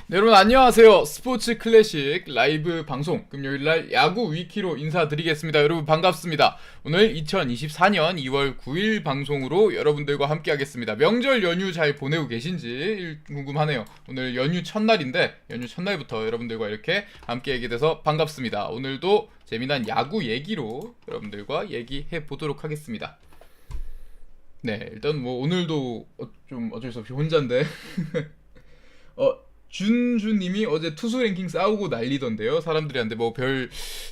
네, 여러분 안녕하세요. 스포츠 클래식 라이브 방송 금요일날 야구 위키로 인사드리겠습니다. 여러분 반갑습니다. 오늘 2024년 2월 9일 방송으로 여러분들과 함께 하겠습니다. 명절 연휴 잘 보내고 계신지 궁금하네요. 오늘 연휴 첫날인데 연휴 첫날부터 여러분들과 이렇게 함께 하게 돼서 반갑습니다. 오늘도 재미난 야구 얘기로 여러분들과 얘기해 보도록 하겠습니다. 네, 일단 뭐 오늘도 좀 어쩔 수 없이 혼자인데 준주님이 어제 투수 랭킹 싸우고 난리던데요. 사람들이한테 뭐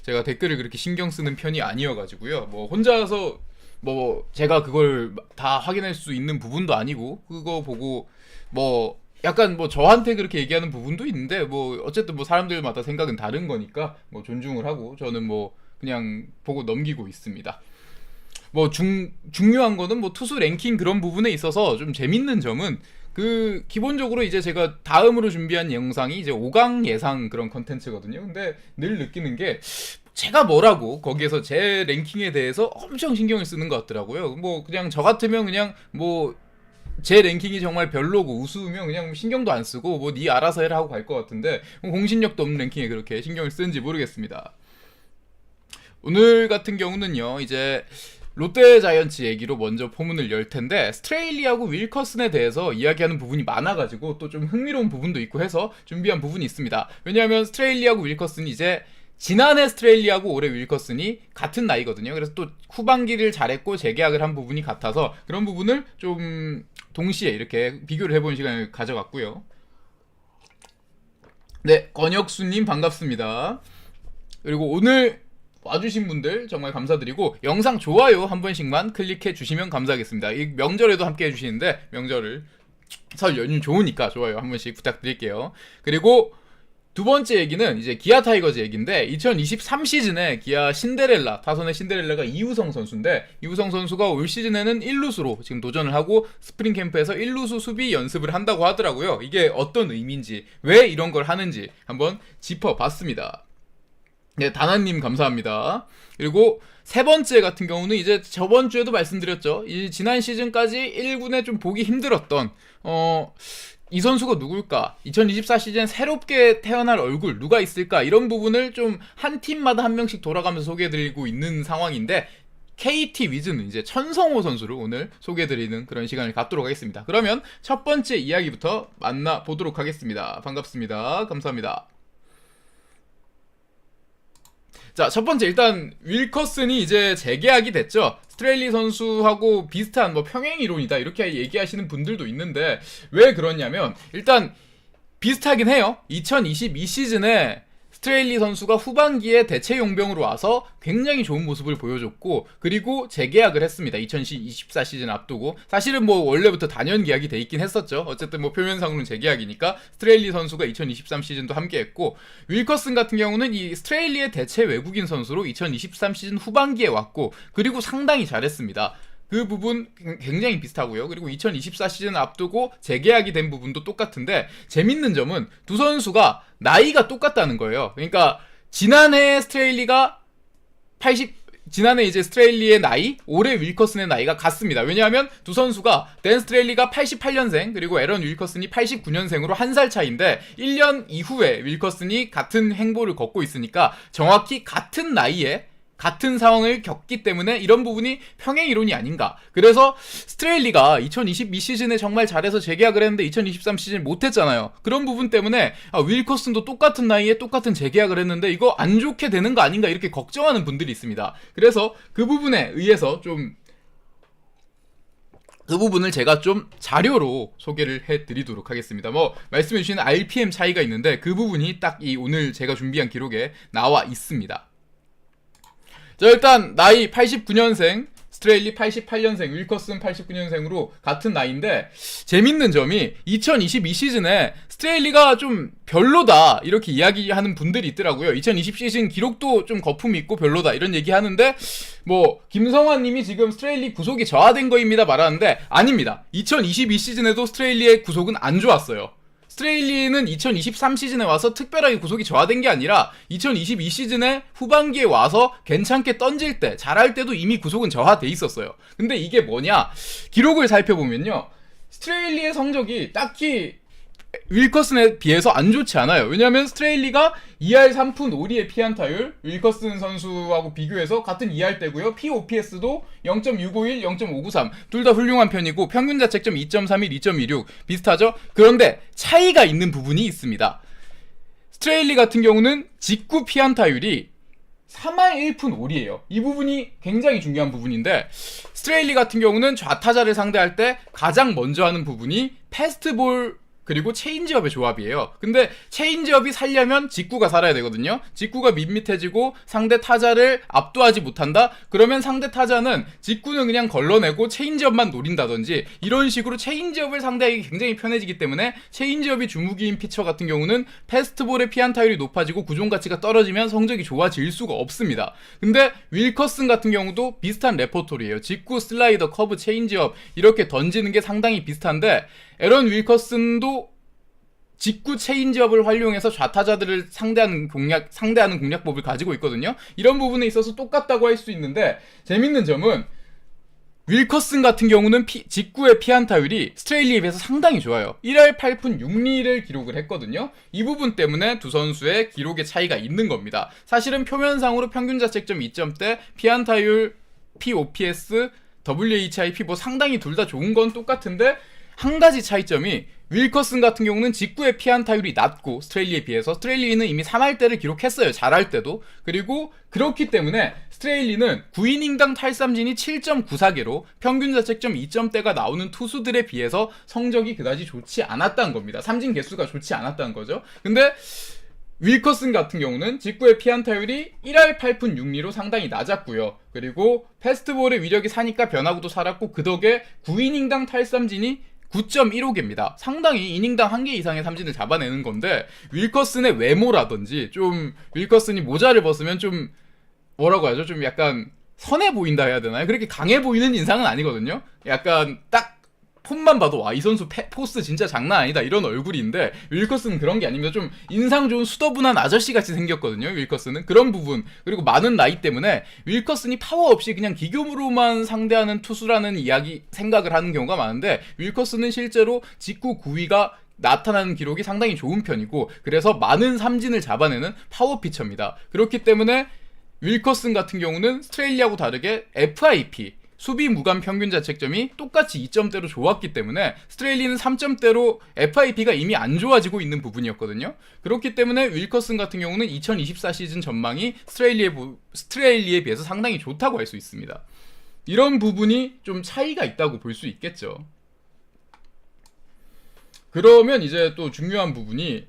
제가 댓글을 그렇게 신경 쓰는 편이 아니어가지고요. 뭐 혼자서 뭐 제가 그걸 다 확인할 수 있는 부분도 아니고 그거 보고 뭐 약간 뭐 저한테 그렇게 얘기하는 부분도 있는데 뭐 어쨌든 뭐 사람들마다 생각은 다른 거니까 뭐 존중을 하고 저는 뭐 그냥 보고 넘기고 있습니다. 뭐 중요한 거는 뭐 투수 랭킹 그런 부분에 있어서 좀 재밌는 점은 기본적으로 이제 제가 다음으로 준비한 영상이 이제 5강 예상 그런 컨텐츠거든요. 근데 늘 느끼는 게 제가 뭐라고 거기에서 제 랭킹에 대해서 엄청 신경을 쓰는 것 같더라고요. 뭐 그냥 저 같으면 그냥 뭐 제 랭킹이 정말 별로고 우스우면 그냥 신경도 안 쓰고 뭐 니 알아서 해라 하고 갈 것 같은데 공신력도 없는 랭킹에 그렇게 신경을 쓰는지 모르겠습니다. 오늘 같은 경우는요, 이제 롯데 자이언츠 얘기로 먼저 포문을 열 텐데 스트레일리하고 윌커슨에 대해서 이야기하는 부분이 많아가지고 또 좀 흥미로운 부분도 있고 해서 준비한 부분이 있습니다. 왜냐하면 스트레일리하고 윌커슨이 이제 지난해 스트레일리하고 올해 윌커슨이 같은 나이거든요. 그래서 또 후반기를 잘했고 재계약을 한 부분이 같아서 그런 부분을 좀 동시에 이렇게 비교를 해보는 시간을 가져갔고요. 네, 권혁수님 반갑습니다. 그리고 오늘 와주신 분들 정말 감사드리고 영상 좋아요 한 번씩만 클릭해 주시면 감사하겠습니다. 이 명절에도 함께 해주시는데 명절을 설 연휴 좋으니까 좋아요 한 번씩 부탁드릴게요. 그리고 두 번째 얘기는 이제 기아 타이거즈 얘기인데 2023 시즌에 기아 신데렐라 타선의 신데렐라가 이우성 선수인데 이우성 선수가 올 시즌에는 1루수로 지금 도전을 하고 스프링 캠프에서 1루수 수비 연습을 한다고 하더라고요. 이게 어떤 의미인지 왜 이런 걸 하는지 한번 짚어봤습니다. 네, 다나님 감사합니다. 그리고 세 번째 같은 경우는 이제 저번 주에도 말씀드렸죠. 이 지난 시즌까지 1군에 좀 보기 힘들었던 이 선수가 누굴까? 2024 시즌 새롭게 태어날 얼굴 누가 있을까? 이런 부분을 좀 한 팀마다 한 명씩 돌아가면서 소개해드리고 있는 상황인데 KT 위즈는 이제 천성호 선수를 오늘 소개해드리는 그런 시간을 갖도록 하겠습니다. 그러면 첫 번째 이야기부터 만나보도록 하겠습니다. 반갑습니다. 감사합니다. 자, 첫 번째 일단 윌커슨이 이제 재계약이 됐죠. 스트레일리 선수하고 비슷한 뭐 평행 이론이다 이렇게 얘기하시는 분들도 있는데 왜 그러냐면 일단 비슷하긴 해요. 2022 시즌에 스트레일리 선수가 후반기에 대체 용병으로 와서 굉장히 좋은 모습을 보여줬고 그리고 재계약을 했습니다. 2024 시즌 앞두고 사실은 뭐 원래부터 단연 계약이 돼 있긴 했었죠. 어쨌든 뭐 표면상으로는 재계약이니까 스트레일리 선수가 2023 시즌도 함께했고 윌커슨 같은 경우는 이 스트레일리의 대체 외국인 선수로 2023 시즌 후반기에 왔고 그리고 상당히 잘했습니다. 그 부분 굉장히 비슷하고요. 그리고 2024 시즌 앞두고 재계약이 된 부분도 똑같은데 재밌는 점은 두 선수가 나이가 똑같다는 거예요. 그러니까 지난해 이제 스트레일리의 나이, 올해 윌커슨의 나이가 같습니다. 왜냐하면 두 선수가 댄 스트레일리가 88년생 그리고 에런 윌커슨이 89년생으로 한 살 차이인데 1년 이후에 윌커슨이 같은 행보를 걷고 있으니까 정확히 같은 나이에 같은 상황을 겪기 때문에 이런 부분이 평행 이론이 아닌가. 그래서 스트레일리가 2022 시즌에 정말 잘해서 재계약을 했는데 2023 시즌 못했잖아요. 그런 부분 때문에 윌커슨도 똑같은 나이에 똑같은 재계약을 했는데 이거 안 좋게 되는 거 아닌가 이렇게 걱정하는 분들이 있습니다. 그래서 그 부분에 의해서 그 부분을 제가 좀 자료로 소개를 해드리도록 하겠습니다. 뭐 말씀해주신 RPM 차이가 있는데 그 부분이 딱 이 오늘 제가 준비한 기록에 나와 있습니다. 자, 일단 나이 89년생 스트레일리 88년생 윌커슨 89년생으로 같은 나이인데 재밌는 점이 2022 시즌에 스트레일리가 좀 별로다 이렇게 이야기하는 분들이 있더라고요. 2020 시즌 기록도 좀 거품이 있고 별로다 이런 얘기 하는데 뭐 김성환님이 지금 스트레일리 구속이 저하된 거입니다 말하는데 아닙니다. 2022 시즌에도 스트레일리의 구속은 안 좋았어요. 스트레일리는 2023 시즌에 와서 특별하게 구속이 저하된 게 아니라 2022 시즌에 후반기에 와서 괜찮게 던질 때 잘할 때도 이미 구속은 저하돼 있었어요. 근데 이게 뭐냐 기록을 살펴보면요 스트레일리의 성적이 딱히 윌커슨에 비해서 안 좋지 않아요. 왜냐하면 스트레일리가 2할 3푼 5리의 피안타율, 윌커슨 선수하고 비교해서 같은 2할대고요. POPS도 0.651, 0.593 둘 다 훌륭한 편이고 평균 자책점 2.31, 2.26 비슷하죠. 그런데 차이가 있는 부분이 있습니다. 스트레일리 같은 경우는 직구 피안타율이 3할 1푼 5리예요. 이 부분이 굉장히 중요한 부분인데 스트레일리 같은 경우는 좌타자를 상대할 때 가장 먼저 하는 부분이 패스트볼 그리고 체인지업의 조합이에요. 근데 체인지업이 살려면 직구가 살아야 되거든요. 직구가 밋밋해지고 상대 타자를 압도하지 못한다? 그러면 상대 타자는 직구는 그냥 걸러내고 체인지업만 노린다든지 이런 식으로 체인지업을 상대하기 굉장히 편해지기 때문에 체인지업이 주무기인 피처 같은 경우는 패스트볼의 피안타율이 높아지고 구종가치가 떨어지면 성적이 좋아질 수가 없습니다. 근데 윌커슨 같은 경우도 비슷한 레퍼토리예요. 직구, 슬라이더, 커브, 체인지업 이렇게 던지는 게 상당히 비슷한데 에런 윌커슨도 직구 체인지업을 활용해서 좌타자들을 상대하는 공략법을 가지고 있거든요. 이런 부분에 있어서 똑같다고 할 수 있는데 재밌는 점은 윌커슨 같은 경우는 직구의 피안타율이 스트레일리에 비해서 상당히 좋아요. 1할 8푼 6리를 기록을 했거든요. 이 부분 때문에 두 선수의 기록의 차이가 있는 겁니다. 사실은 표면상으로 평균 자책점 2점대, 피안타율, POPS, WHIP 뭐 상당히 둘 다 좋은 건 똑같은데 한 가지 차이점이 윌커슨 같은 경우는 직구의 피안타율이 낮고 스트레일리에 비해서 스트레일리는 이미 3할대를 기록했어요. 잘할 때도. 그리고 그렇기 때문에 스트레일리는 9이닝당 탈삼진이 7.94개로 평균 자책점 2점대가 나오는 투수들에 비해서 성적이 그다지 좋지 않았다는 겁니다. 삼진 개수가 좋지 않았다는 거죠. 근데 윌커슨 같은 경우는 직구의 피안타율이 1할 8푼 6리로 상당히 낮았고요. 그리고 패스트볼의 위력이 사니까 변화구도 살았고 그 덕에 9이닝당 탈삼진이 9.15개입니다. 상당히 이닝당 1개 이상의 삼진을 잡아내는 건데 윌커슨의 외모라든지 좀 윌커슨이 모자를 벗으면 좀 뭐라고 하죠? 좀 약간 선해 보인다 해야 되나요? 그렇게 강해 보이는 인상은 아니거든요. 약간 딱 폼만 봐도 와 이 선수 포스 진짜 장난 아니다 이런 얼굴인데 윌커슨은 그런 게 아닙니다. 좀 인상 좋은 수더분한 아저씨 같이 생겼거든요. 윌커슨은 그런 부분 그리고 많은 나이 때문에 윌커슨이 파워 없이 그냥 기교으로만 상대하는 투수라는 이야기 생각을 하는 경우가 많은데 윌커슨은 실제로 직구 구위가 나타나는 기록이 상당히 좋은 편이고 그래서 많은 삼진을 잡아내는 파워 피처입니다. 그렇기 때문에 윌커슨 같은 경우는 스트레일리하고 다르게 FIP 수비 무관 평균 자책점이 똑같이 2점대로 좋았기 때문에 스트레일리는 3점대로 FIP가 이미 안 좋아지고 있는 부분이었거든요. 그렇기 때문에 윌커슨 같은 경우는 2024 시즌 전망이 스트레일리에 비해서 상당히 좋다고 할 수 있습니다. 이런 부분이 좀 차이가 있다고 볼 수 있겠죠. 그러면 이제 또 중요한 부분이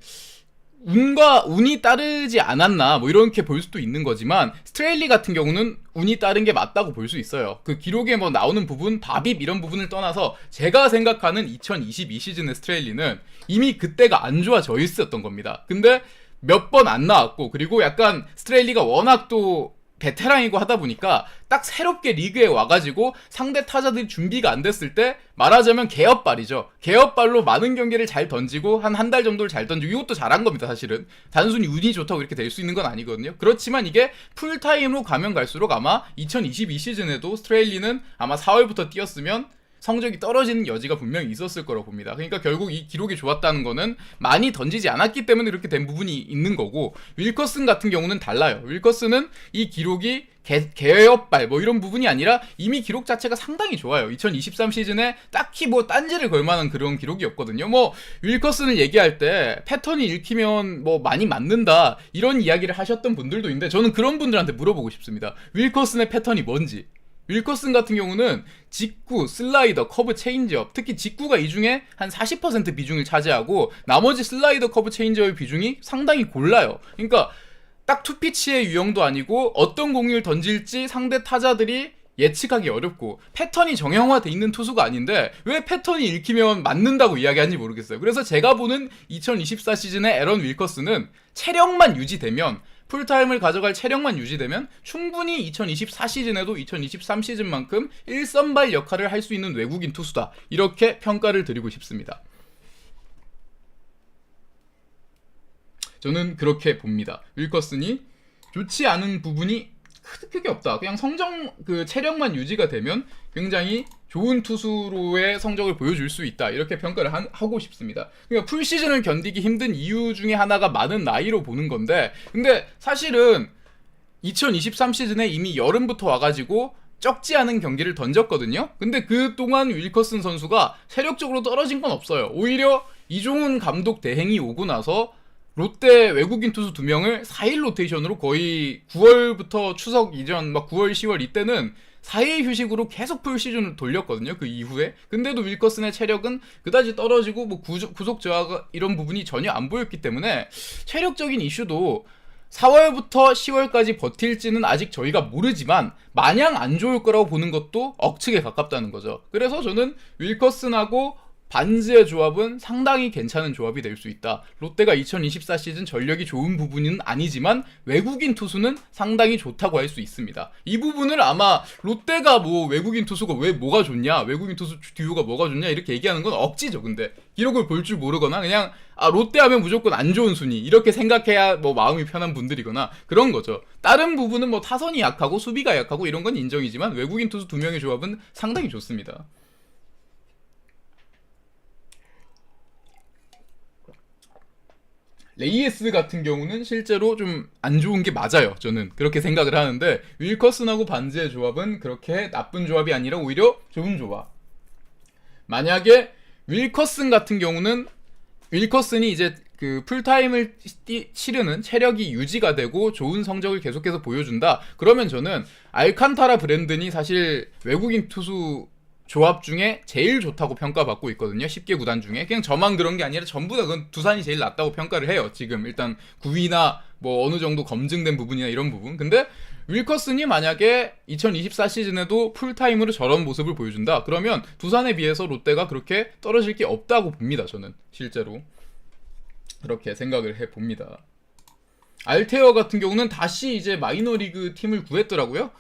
운이 따르지 않았나 뭐 이렇게 볼 수도 있는 거지만 스트레일리 같은 경우는 운이 따른 게 맞다고 볼 수 있어요. 그 기록에 뭐 나오는 부분, 바빕 이런 부분을 떠나서 제가 생각하는 2022 시즌의 스트레일리는 이미 그때가 안 좋아져 있었던 겁니다. 근데 몇 번 안 나왔고 그리고 약간 스트레일리가 워낙 또 베테랑이고 하다 보니까 딱 새롭게 리그에 와가지고 상대 타자들이 준비가 안 됐을 때 말하자면 개업발이죠. 개업발로 많은 경기를 잘 던지고 한 달 정도를 잘 던지고 이것도 잘한 겁니다. 사실은 단순히 운이 좋다고 이렇게 될 수 있는 건 아니거든요. 그렇지만 이게 풀타임으로 가면 갈수록 아마 2022 시즌에도 스트레일리는 아마 4월부터 뛰었으면 성적이 떨어지는 여지가 분명히 있었을 거라고 봅니다. 그러니까 결국 이 기록이 좋았다는 거는 많이 던지지 않았기 때문에 이렇게 된 부분이 있는 거고 윌커슨 같은 경우는 달라요. 윌커슨은 이 기록이 개업발 뭐 이런 부분이 아니라 이미 기록 자체가 상당히 좋아요. 2023 시즌에 딱히 뭐 딴지를 걸 만한 그런 기록이 없거든요. 뭐 윌커슨을 얘기할 때 패턴이 읽히면 뭐 많이 맞는다 이런 이야기를 하셨던 분들도 있는데 저는 그런 분들한테 물어보고 싶습니다. 윌커슨의 패턴이 뭔지. 윌커슨 같은 경우는 직구, 슬라이더, 커브, 체인지업 특히 직구가 이 중에 한 40% 비중을 차지하고 나머지 슬라이더, 커브, 체인지업의 비중이 상당히 골라요. 그러니까 딱 투피치의 유형도 아니고 어떤 공을 던질지 상대 타자들이 예측하기 어렵고 패턴이 정형화돼 있는 투수가 아닌데 왜 패턴이 읽히면 맞는다고 이야기하는지 모르겠어요. 그래서 제가 보는 2024 시즌의 에런 윌커슨은 체력만 유지되면 풀타임을 가져갈 체력만 유지되면 충분히 2024 시즌에도 2023 시즌만큼 1선발 역할을 할 수 있는 외국인 투수다. 이렇게 평가를 드리고 싶습니다. 저는 그렇게 봅니다. 윌커슨이 좋지 않은 부분이 크게 없다. 그냥 그 체력만 유지가 되면 굉장히 좋은 투수로의 성적을 보여줄 수 있다. 이렇게 평가를 하고 싶습니다. 그러니까 풀 시즌을 견디기 힘든 이유 중에 하나가 많은 나이로 보는 건데, 근데 사실은 2023 시즌에 이미 여름부터 와가지고 적지 않은 경기를 던졌거든요. 근데 그동안 윌커슨 선수가 체력적으로 떨어진 건 없어요. 오히려 이종훈 감독 대행이 오고 나서 롯데 외국인 투수 2명을 4일 로테이션으로 거의 9월부터 추석 이전 막 9월 10월 이때는 4일 휴식으로 계속 풀 시즌을 돌렸거든요. 그 이후에. 근데도 윌커슨의 체력은 그다지 떨어지고 뭐 구속 저하 이런 부분이 전혀 안 보였기 때문에 체력적인 이슈도 4월부터 10월까지 버틸지는 아직 저희가 모르지만 마냥 안 좋을 거라고 보는 것도 억측에 가깝다는 거죠. 그래서 저는 윌커슨하고 반즈의 조합은 상당히 괜찮은 조합이 될 수 있다. 롯데가 2024 시즌 전력이 좋은 부분은 아니지만 외국인 투수는 상당히 좋다고 할 수 있습니다. 이 부분을 아마 롯데가 뭐 외국인 투수가 왜 뭐가 좋냐, 외국인 투수 듀오가 뭐가 좋냐 이렇게 얘기하는 건 억지죠. 근데 기록을 볼 줄 모르거나 그냥 롯데 하면 무조건 안 좋은 순위 이렇게 생각해야 뭐 마음이 편한 분들이거나 그런 거죠. 다른 부분은 뭐 타선이 약하고 수비가 약하고 이런 건 인정이지만 외국인 투수 2명의 조합은 상당히 좋습니다. 레이에스 같은 경우는 실제로 좀 안 좋은 게 맞아요. 저는 그렇게 생각을 하는데 윌커슨하고 반즈의 조합은 그렇게 나쁜 조합이 아니라 오히려 좋은 조합. 만약에 윌커슨 같은 경우는 윌커슨이 이제 그 풀타임을 치르는 체력이 유지가 되고 좋은 성적을 계속해서 보여준다. 그러면 저는 알칸타라 브랜든이 사실 외국인 투수 조합 중에 제일 좋다고 평가받고 있거든요. 10개 구단 중에. 그냥 저만 그런 게 아니라 전부 다 그건 두산이 제일 낫다고 평가를 해요. 지금 일단 9위나 뭐 어느 정도 검증된 부분이나 이런 부분. 근데 윌커슨이 만약에 2024 시즌에도 풀타임으로 저런 모습을 보여준다. 그러면 두산에 비해서 롯데가 그렇게 떨어질 게 없다고 봅니다. 저는 실제로 그렇게 생각을 해봅니다. 알테어 같은 경우는 다시 이제 마이너리그 팀을 구했더라고요.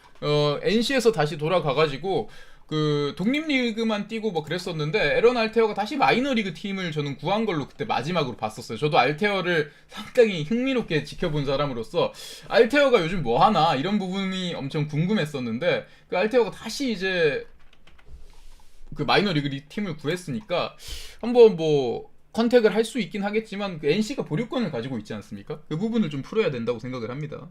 NC에서 다시 돌아가가지고 그 독립리그만 뛰고 뭐 그랬었는데 에런 알테어가 다시 마이너리그 팀을 저는 구한 걸로 그때 마지막으로 봤었어요. 저도 알테어를 상당히 흥미롭게 지켜본 사람으로서 알테어가 요즘 뭐 하나 이런 부분이 엄청 궁금했었는데 그 알테어가 다시 이제 그 마이너리그 팀을 구했으니까 한번 뭐 컨택을 할 수 있긴 하겠지만 그 NC가 보류권을 가지고 있지 않습니까? 그 부분을 좀 풀어야 된다고 생각을 합니다.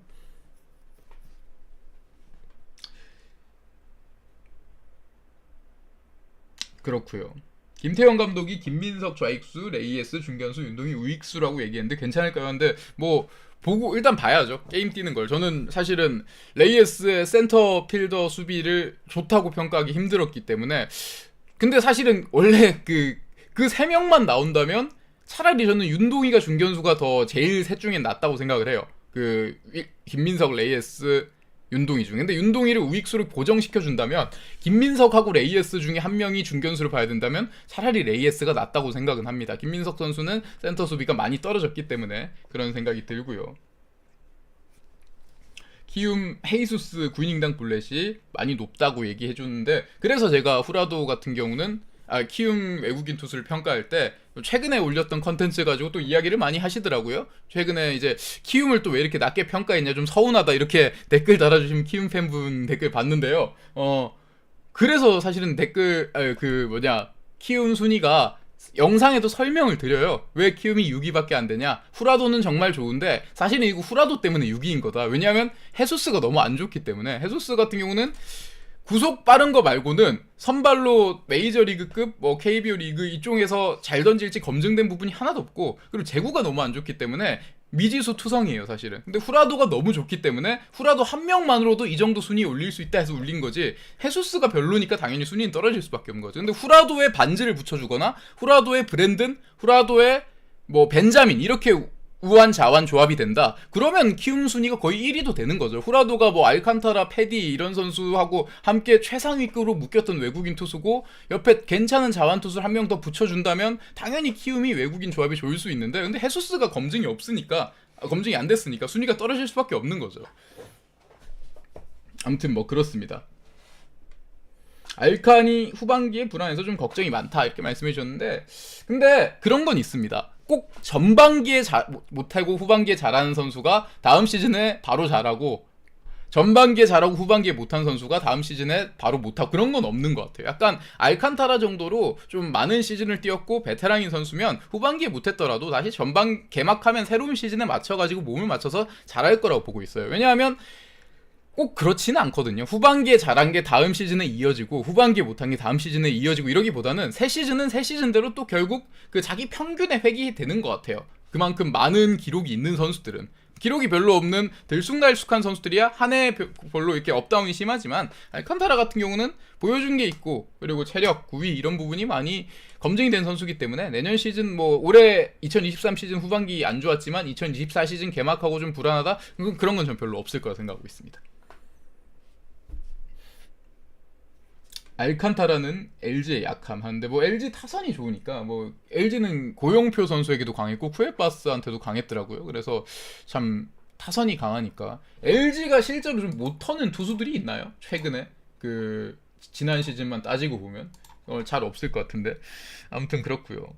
그렇고요. 김태형 감독이 김민석 좌익수, 레이에스, 중견수, 윤동희 우익수라고 얘기했는데 괜찮을까요? 근데 뭐 보고 일단 봐야죠. 게임 뛰는 걸. 저는 사실은 레이에스의 센터 필더 수비를 좋다고 평가하기 힘들었기 때문에 근데 사실은 원래 그 3명만 나온다면 차라리 저는 윤동희가 중견수가 더 제일 셋 중에 낫다고 생각을 해요. 그 김민석, 레이에스, 윤동희 중. 근데 윤동희를 우익수로 고정시켜준다면 김민석하고 레이에스 중에 한 명이 중견수를 봐야 된다면 차라리 레이에스가 낫다고 생각은 합니다. 김민석 선수는 센터 수비가 많이 떨어졌기 때문에 그런 생각이 들고요. 키움 헤이수스 9이닝당 볼넷이 많이 높다고 얘기해주는데 그래서 제가 후라도 같은 경우는 키움 외국인 투수를 평가할 때 최근에 올렸던 컨텐츠 가지고 또 이야기를 많이 하시더라고요. 최근에 이제 키움을 또 왜 이렇게 낮게 평가했냐 좀 서운하다 이렇게 댓글 달아주신 키움 팬분 댓글 봤는데요. 그래서 사실은 댓글 키움 순위가 영상에도 설명을 드려요. 왜 키움이 6위밖에 안 되냐? 후라도는 정말 좋은데 사실은 이거 후라도 때문에 6위인 거다. 왜냐하면 헤수스가 너무 안 좋기 때문에 헤수스 같은 경우는 구속 빠른 거 말고는 선발로 메이저리그급 뭐 KBO 리그 이쪽에서 잘 던질지 검증된 부분이 하나도 없고 그리고 제구가 너무 안 좋기 때문에 미지수 투성이에요 사실은. 근데 후라도가 너무 좋기 때문에 후라도 한 명만으로도 이 정도 순위 올릴 수 있다 해서 올린 거지 헤수스가 별로니까 당연히 순위는 떨어질 수밖에 없는 거죠. 근데 후라도에 반지를 붙여주거나 후라도의 브랜든, 후라도의 뭐 벤자민 이렇게 우한 자완 조합이 된다. 그러면 키움 순위가 거의 1위도 되는 거죠. 후라도가 뭐 알칸타라, 패디 이런 선수하고 함께 최상위급으로 묶였던 외국인 투수고 옆에 괜찮은 자완 투수를 한 명 더 붙여준다면 당연히 키움이 외국인 조합이 좋을 수 있는데 근데 헤수스가 검증이 없으니까 검증이 안 됐으니까 순위가 떨어질 수밖에 없는 거죠. 아무튼 뭐 그렇습니다. 알칸이 후반기에 불안해서 좀 걱정이 많다 이렇게 말씀해 주셨는데 근데 그런 건 있습니다. 꼭 전반기에 못하고 후반기에 잘하는 선수가 다음 시즌에 바로 잘하고 전반기에 잘하고 후반기에 못한 선수가 다음 시즌에 바로 못하고 그런 건 없는 것 같아요. 약간 알칸타라 정도로 좀 많은 시즌을 뛰었고 베테랑인 선수면 후반기에 못했더라도 다시 전반 개막하면 새로운 시즌에 맞춰가지고 몸을 맞춰서 잘할 거라고 보고 있어요. 왜냐하면 꼭 그렇지는 않거든요. 후반기에 잘한 게 다음 시즌에 이어지고 후반기에 못한 게 다음 시즌에 이어지고 이러기보다는 새 시즌은 새 시즌대로 또 결국 그 자기 평균에 회귀되는 것 같아요. 그만큼 많은 기록이 있는 선수들은. 기록이 별로 없는 들쑥날쑥한 선수들이야 한 해 별로 이렇게 업다운이 심하지만 알칸타라 같은 경우는 보여준 게 있고 그리고 체력, 구위 이런 부분이 많이 검증이 된 선수이기 때문에 내년 시즌 뭐 올해 2023 시즌 후반기 안 좋았지만 2024 시즌 개막하고 좀 불안하다 그런 건 전 별로 없을 거라 생각하고 있습니다. 알칸타라는 LG의 약함 하는데 뭐 LG 타선이 좋으니까 뭐 LG는 고용표 선수에게도 강했고 쿠에바스한테도 강했더라고요. 그래서 참 타선이 강하니까 LG가 실제로 좀 못 터는 투수들이 있나요? 최근에 그 지난 시즌만 따지고 보면 잘 없을 것 같은데 아무튼 그렇고요.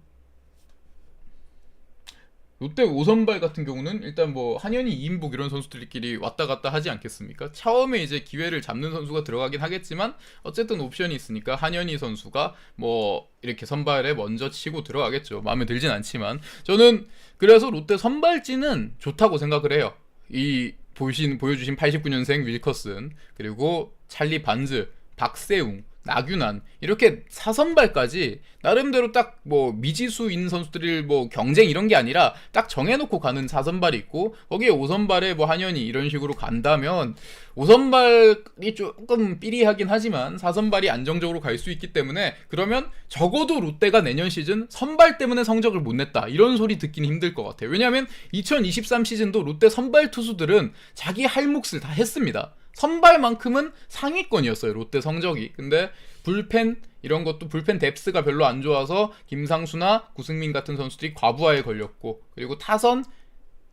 롯데 오선발 같은 경우는 일단 뭐 한현희, 이인복 이런 선수들끼리 왔다 갔다 하지 않겠습니까? 처음에 이제 기회를 잡는 선수가 들어가긴 하겠지만 어쨌든 옵션이 있으니까 한현희 선수가 뭐 이렇게 선발에 먼저 치고 들어가겠죠. 마음에 들진 않지만 저는 그래서 롯데 선발진은 좋다고 생각을 해요. 이 보여주신 89년생 윌커슨 그리고 찰리 반즈, 박세웅 나균환 이렇게 4선발까지 나름대로 딱 뭐 미지수인 선수들을 뭐 경쟁 이런 게 아니라 딱 정해놓고 가는 4선발이 있고 거기에 5선발에 뭐 한현희 이런 식으로 간다면 5선발이 조금 삐리하긴 하지만 4선발이 안정적으로 갈 수 있기 때문에 그러면 적어도 롯데가 내년 시즌 선발 때문에 성적을 못 냈다 이런 소리 듣기는 힘들 것 같아요. 왜냐하면 2023 시즌도 롯데 선발 투수들은 자기 할 몫을 다 했습니다. 선발만큼은 상위권이었어요 롯데 성적이. 근데 불펜 이런 것도 불펜 뎁스가 별로 안 좋아서 김상수나 구승민 같은 선수들이 과부하에 걸렸고 그리고 타선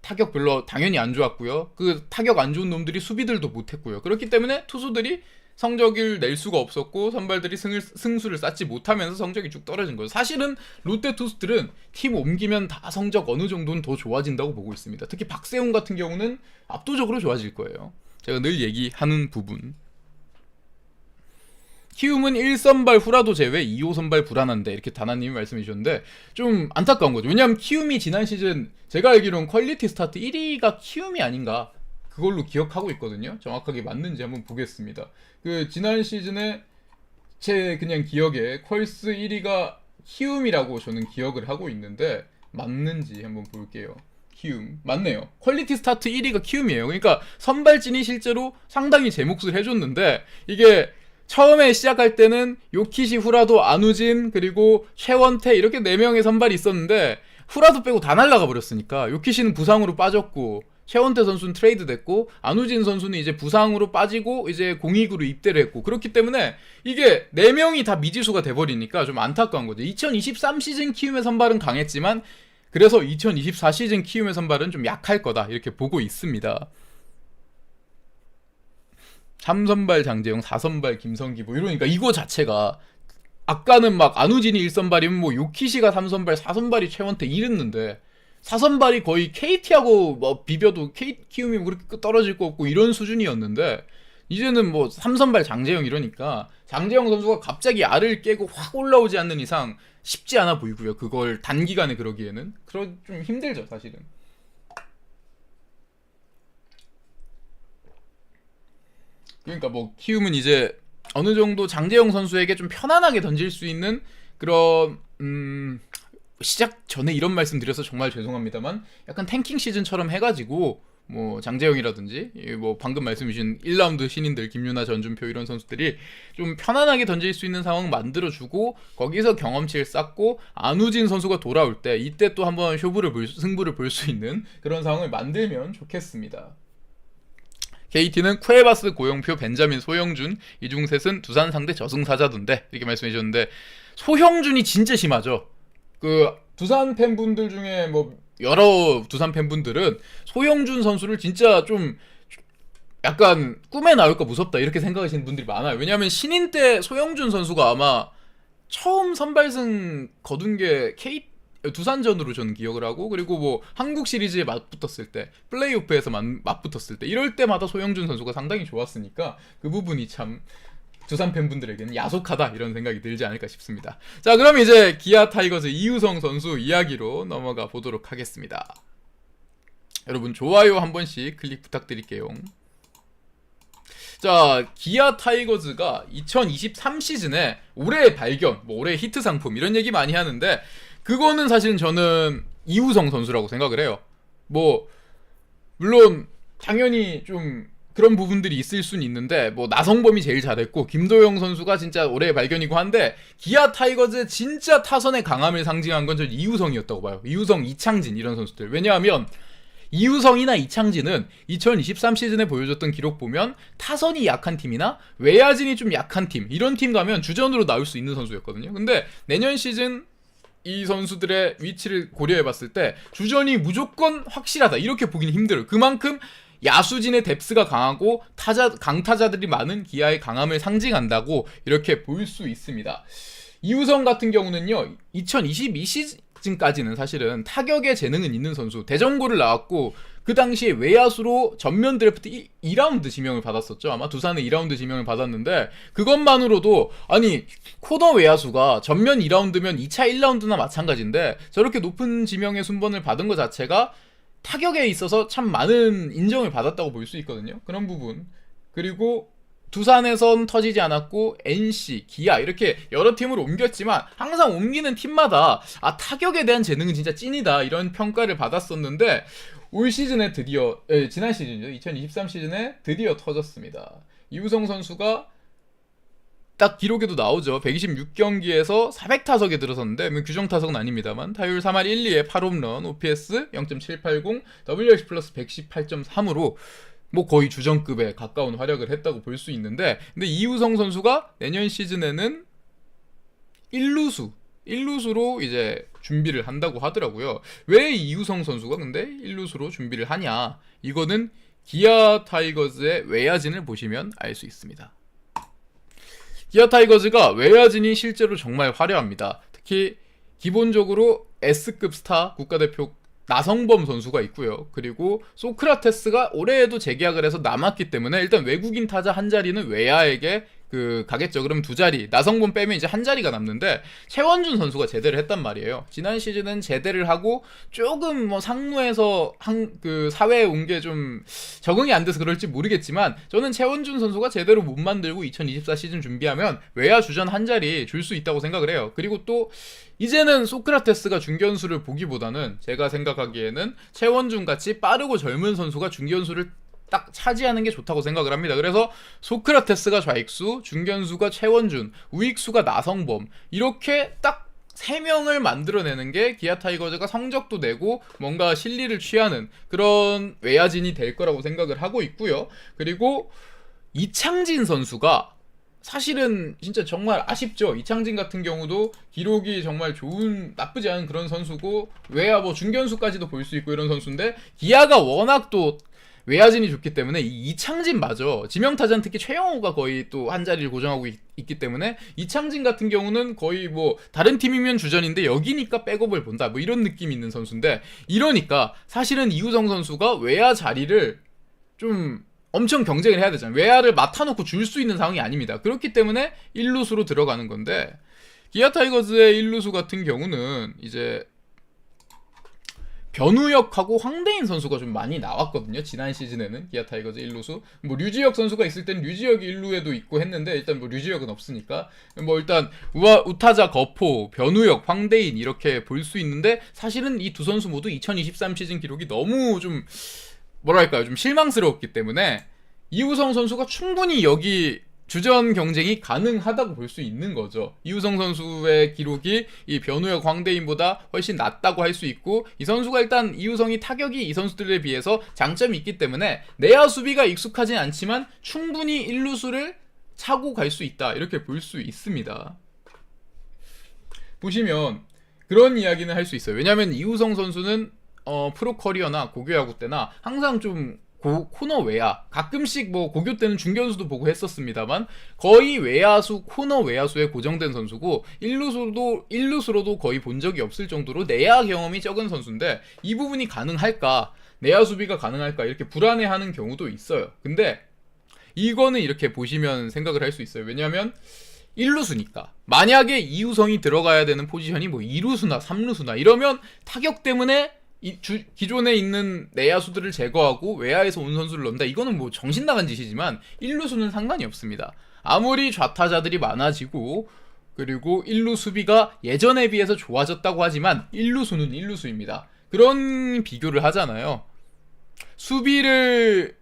타격 별로 당연히 안 좋았고요. 그 타격 안 좋은 놈들이 수비들도 못했고요. 그렇기 때문에 투수들이 성적을 낼 수가 없었고 선발들이 승수를 쌓지 못하면서 성적이 쭉 떨어진 거예요. 사실은 롯데 투수들은 팀 옮기면 다 성적 어느 정도는 더 좋아진다고 보고 있습니다. 특히 박세웅 같은 경우는 압도적으로 좋아질 거예요. 제가 늘 얘기하는 부분. 키움은 1선발 후라도 제외 2호선발 불안한데 이렇게 다나님이 말씀해 주셨는데 좀 안타까운 거죠. 왜냐하면 키움이 지난 시즌 제가 알기로는 퀄리티 스타트 1위가 키움이 아닌가 그걸로 기억하고 있거든요. 정확하게 맞는지 한번 보겠습니다. 그 지난 시즌에 제 그냥 기억에 퀄스 1위가 키움이라고 저는 기억을 하고 있는데 맞는지 한번 볼게요. 키움 맞네요. 퀄리티 스타트 1위가 키움이에요. 그러니까 선발진이 실제로 상당히 제 몫을 해줬는데 이게 처음에 시작할 때는 요키시, 후라도, 안우진 그리고 최원태 이렇게 4명의 선발이 있었는데 후라도 빼고 다 날아가 버렸으니까 요키시는 부상으로 빠졌고 최원태 선수는 트레이드 됐고 안우진 선수는 이제 부상으로 빠지고 이제 공익으로 입대를 했고 그렇기 때문에 이게 4명이 다 미지수가 돼버리니까 좀 안타까운 거죠. 2023 시즌 키움의 선발은 강했지만 그래서 2024 시즌 키움의 선발은 좀 약할 거다 이렇게 보고 있습니다. 3선발 장재영, 4선발 김성기 뭐 이러니까 이거 자체가 아까는 막 안우진이 1선발이면 뭐 요키시가 3선발, 4선발이 최원태 이랬는데 4선발이 거의 KT하고 뭐 비벼도 키움이 그렇게 떨어질 거 없고 이런 수준이었는데 이제는 뭐 3선발 장재영 이러니까 장재영 선수가 갑자기 알을 깨고 확 올라오지 않는 이상 쉽지 않아 보이고요. 그걸 단기간에 그러기에는 좀 힘들죠 사실은. 그러니까 뭐 키움은 이제 어느 정도 장재영 선수에게 좀 편안하게 던질 수 있는 그런 시작 전에 이런 말씀 드려서 정말 죄송합니다만 약간 탱킹 시즌처럼 해가지고 뭐 장재영이라든지 뭐 방금 말씀 주신 1라운드 신인들 김유나 전준표 이런 선수들이 좀 편안하게 던질 수 있는 상황 만들어주고 거기서 경험치를 쌓고 안우진 선수가 돌아올 때 이때 또 한번 승부를 볼 수 있는 그런 상황을 만들면 좋겠습니다. KT는 쿠에바스, 고용표, 벤자민, 소형준 이 중 셋은 두산 상대 저승사자던데 이렇게 말씀해 주셨는데 소형준이 진짜 심하죠. 그 두산 팬분들 중에 뭐 여러 두산 팬분들은 소형준 선수를 진짜 좀 약간 꿈에 나올까 무섭다 이렇게 생각하시는 분들이 많아요. 왜냐하면 신인 때 소형준 선수가 아마 처음 선발승 거둔 게 두산전으로 저는 기억을 하고, 그리고 뭐 한국 시리즈에 맞붙었을 때, 플레이오프에서 맞붙었을 때, 이럴 때마다 소영준 선수가 상당히 좋았으니까 그 부분이 참 두산 팬분들에게는 야속하다 이런 생각이 들지 않을까 싶습니다. 자, 그럼 이제 기아 타이거즈 이우성 선수 이야기로 넘어가 보도록 하겠습니다. 여러분 좋아요 한 번씩 클릭 부탁드릴게요. 자, 기아 타이거즈가 2023 시즌에 올해의 발견, 뭐 올해의 히트 상품 이런 얘기 많이 하는데, 그거는 사실은 저는 이우성 선수라고 생각을 해요. 뭐 물론 당연히 좀 그런 부분들이 있을 수는 있는데, 뭐 나성범이 제일 잘했고 김도영 선수가 진짜 올해의 발견이고 한데, 기아 타이거즈의 진짜 타선의 강함을 상징한 건 저는 이우성이었다고 봐요. 이우성, 이창진 이런 선수들. 왜냐하면 이우성이나 이창진은 2023 시즌에 보여줬던 기록 보면 타선이 약한 팀이나 외야진이 좀 약한 팀, 이런 팀 가면 주전으로 나올 수 있는 선수였거든요. 근데 내년 시즌 이 선수들의 위치를 고려해봤을 때 주전이 무조건 확실하다 이렇게 보기는 힘들어요. 그만큼 야수진의 뎁스가 강하고 강타자들이 많은 기아의 강함을 상징한다고 이렇게 볼 수 있습니다. 이우성 같은 경우는요, 2022 시즌까지는 사실은 타격의 재능은 있는 선수, 대전고를 나왔고 그 당시에 외야수로 전면 드래프트 2라운드 지명을 받았었죠. 아마 두산에 2라운드 지명을 받았는데, 그것만으로도 아니 코너 외야수가 전면 2라운드면 2차 1라운드나 마찬가지인데 저렇게 높은 지명의 순번을 받은 것 자체가 타격에 있어서 참 많은 인정을 받았다고 볼 수 있거든요. 그런 부분. 그리고 두산에선 터지지 않았고 NC, 기아 이렇게 여러 팀으로 옮겼지만 항상 옮기는 팀마다 타격에 대한 재능은 진짜 찐이다 이런 평가를 받았었는데, 올 시즌에 드디어 지난 시즌이죠. 2023 시즌에 드디어 터졌습니다. 이우성 선수가 딱 기록에도 나오죠. 126경기에서 400타석에 들어섰는데, 규정 타석은 아닙니다만 타율 3할 1, 2에 8홈런, OPS 0.780, WRC 플러스 118.3으로 뭐 거의 주전급에 가까운 활약을 했다고 볼 수 있는데, 근데 이우성 선수가 내년 시즌에는 1루수로 이제 준비를 한다고 하더라고요. 왜 이우성 선수가 근데 1루수로 준비를 하냐? 이거는 기아 타이거즈의 외야진을 보시면 알 수 있습니다. 기아 타이거즈가 외야진이 실제로 정말 화려합니다. 특히 기본적으로 S급 스타 국가대표 나성범 선수가 있고요. 그리고 소크라테스가 올해에도 재계약을 해서 남았기 때문에 일단 외국인 타자 한 자리는 외야에게 가겠죠. 그럼 두 자리, 나성범 빼면 이제 한 자리가 남는데, 최원준 선수가 제대를 했단 말이에요. 지난 시즌은 제대를 하고 조금 뭐 상무에서 사회에 온 게 좀 적응이 안 돼서 그럴지 모르겠지만, 저는 최원준 선수가 제대로 못 만들고 2024 시즌 준비하면 외야 주전 한 자리 줄 수 있다고 생각을 해요. 그리고 또 이제는 소크라테스가 중견수를 보기보다는 제가 생각하기에는 최원준 같이 빠르고 젊은 선수가 중견수를 딱 차지하는 게 좋다고 생각을 합니다. 그래서 소크라테스가 좌익수, 중견수가 최원준, 우익수가 나성범, 이렇게 딱 3명을 만들어내는 게 기아 타이거즈가 성적도 내고 뭔가 실리를 취하는 그런 외야진이 될 거라고 생각을 하고 있고요. 그리고 이창진 선수가 사실은 진짜 정말 아쉽죠. 이창진 같은 경우도 기록이 정말 나쁘지 않은 그런 선수고, 외야 뭐 중견수까지도 볼 수 있고 이런 선수인데, 기아가 워낙 또 외야진이 좋기 때문에 이창진마저 지명타자는 특히 최영호가 거의 또 한 자리를 고정하고 있기 때문에 이창진 같은 경우는 거의 뭐 다른 팀이면 주전인데 여기니까 백업을 본다 뭐 이런 느낌이 있는 선수인데, 이러니까 사실은 이우성 선수가 외야 자리를 좀 엄청 경쟁을 해야 되잖아요. 외야를 맡아놓고 줄 수 있는 상황이 아닙니다. 그렇기 때문에 1루수로 들어가는 건데, 기아 타이거즈의 1루수 같은 경우는 이제 변우혁하고 황대인 선수가 좀 많이 나왔거든요. 지난 시즌에는 기아 타이거즈 1루수, 뭐 류지혁 선수가 있을 때는 류지혁이 1루에도 있고 했는데, 일단 뭐 류지혁은 없으니까 뭐 일단 우타자 거포, 변우혁, 황대인 이렇게 볼 수 있는데, 사실은 이 두 선수 모두 2023 시즌 기록이 너무 좀 뭐랄까요, 좀 실망스러웠기 때문에 이우성 선수가 충분히 여기 주전 경쟁이 가능하다고 볼 수 있는 거죠. 이우성 선수의 기록이 이 변우혁, 황대인보다 훨씬 낫다고 할 수 있고, 이 선수가 일단 이우성이 타격이 이 선수들에 비해서 장점이 있기 때문에 내야 수비가 익숙하진 않지만 충분히 1루수를 차고 갈 수 있다 이렇게 볼 수 있습니다. 보시면 그런 이야기는 할 수 있어요. 왜냐하면 이우성 선수는 프로 커리어나 고교야구 때나 항상 좀 코너 외야, 가끔씩 뭐 고교 때는 중견수도 보고 했었습니다만 거의 외야수, 코너 외야수에 고정된 선수고 1루수로도 거의 본 적이 없을 정도로 내야 경험이 적은 선수인데 이 부분이 가능할까, 내야 수비가 가능할까 이렇게 불안해하는 경우도 있어요. 근데 이거는 이렇게 보시면 생각을 할 수 있어요. 왜냐하면 1루수니까 만약에 이우성이 들어가야 되는 포지션이 뭐 2루수나 3루수나 이러면 타격 때문에 기존에 있는 내야수들을 제거하고 외야에서 온 선수를 넣는다. 이거는 뭐 정신 나간 짓이지만 1루수는 상관이 없습니다. 아무리 좌타자들이 많아지고 그리고 1루 수비가 예전에 비해서 좋아졌다고 하지만 1루수는 1루수입니다. 그런 비교를 하잖아요. 수비를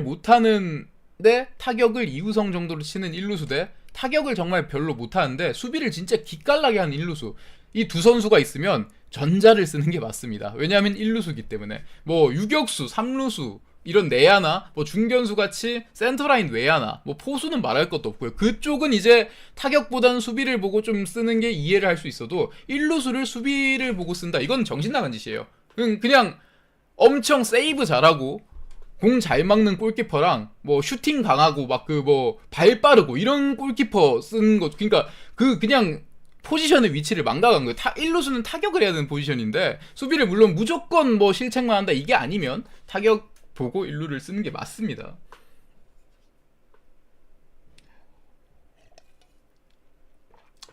못하는데 타격을 이우성 정도로 치는 1루수 대 타격을 정말 별로 못하는데 수비를 진짜 기깔나게 하는 1루수, 이 두 선수가 있으면 전자를 쓰는 게 맞습니다. 왜냐하면 1루수기 때문에. 뭐 유격수, 3루수 이런 내야나 뭐 중견수 같이 센터라인 외야나 뭐 포수는 말할 것도 없고요. 그쪽은 이제 타격보다는 수비를 보고 좀 쓰는 게 이해를 할 수 있어도 1루수를 수비를 보고 쓴다, 이건 정신 나간 짓이에요. 그냥 엄청 세이브 잘하고 공 잘 막는 골키퍼랑 뭐 슈팅 강하고 막 그 뭐 발 빠르고 이런 골키퍼 쓰는 것, 그러니까 그냥 포지션의 위치를 망각한 거예요. 1루수는 타격을 해야 되는 포지션인데 수비를 물론 무조건 뭐 실책만 한다 이게 아니면 타격 보고 1루를 쓰는 게 맞습니다.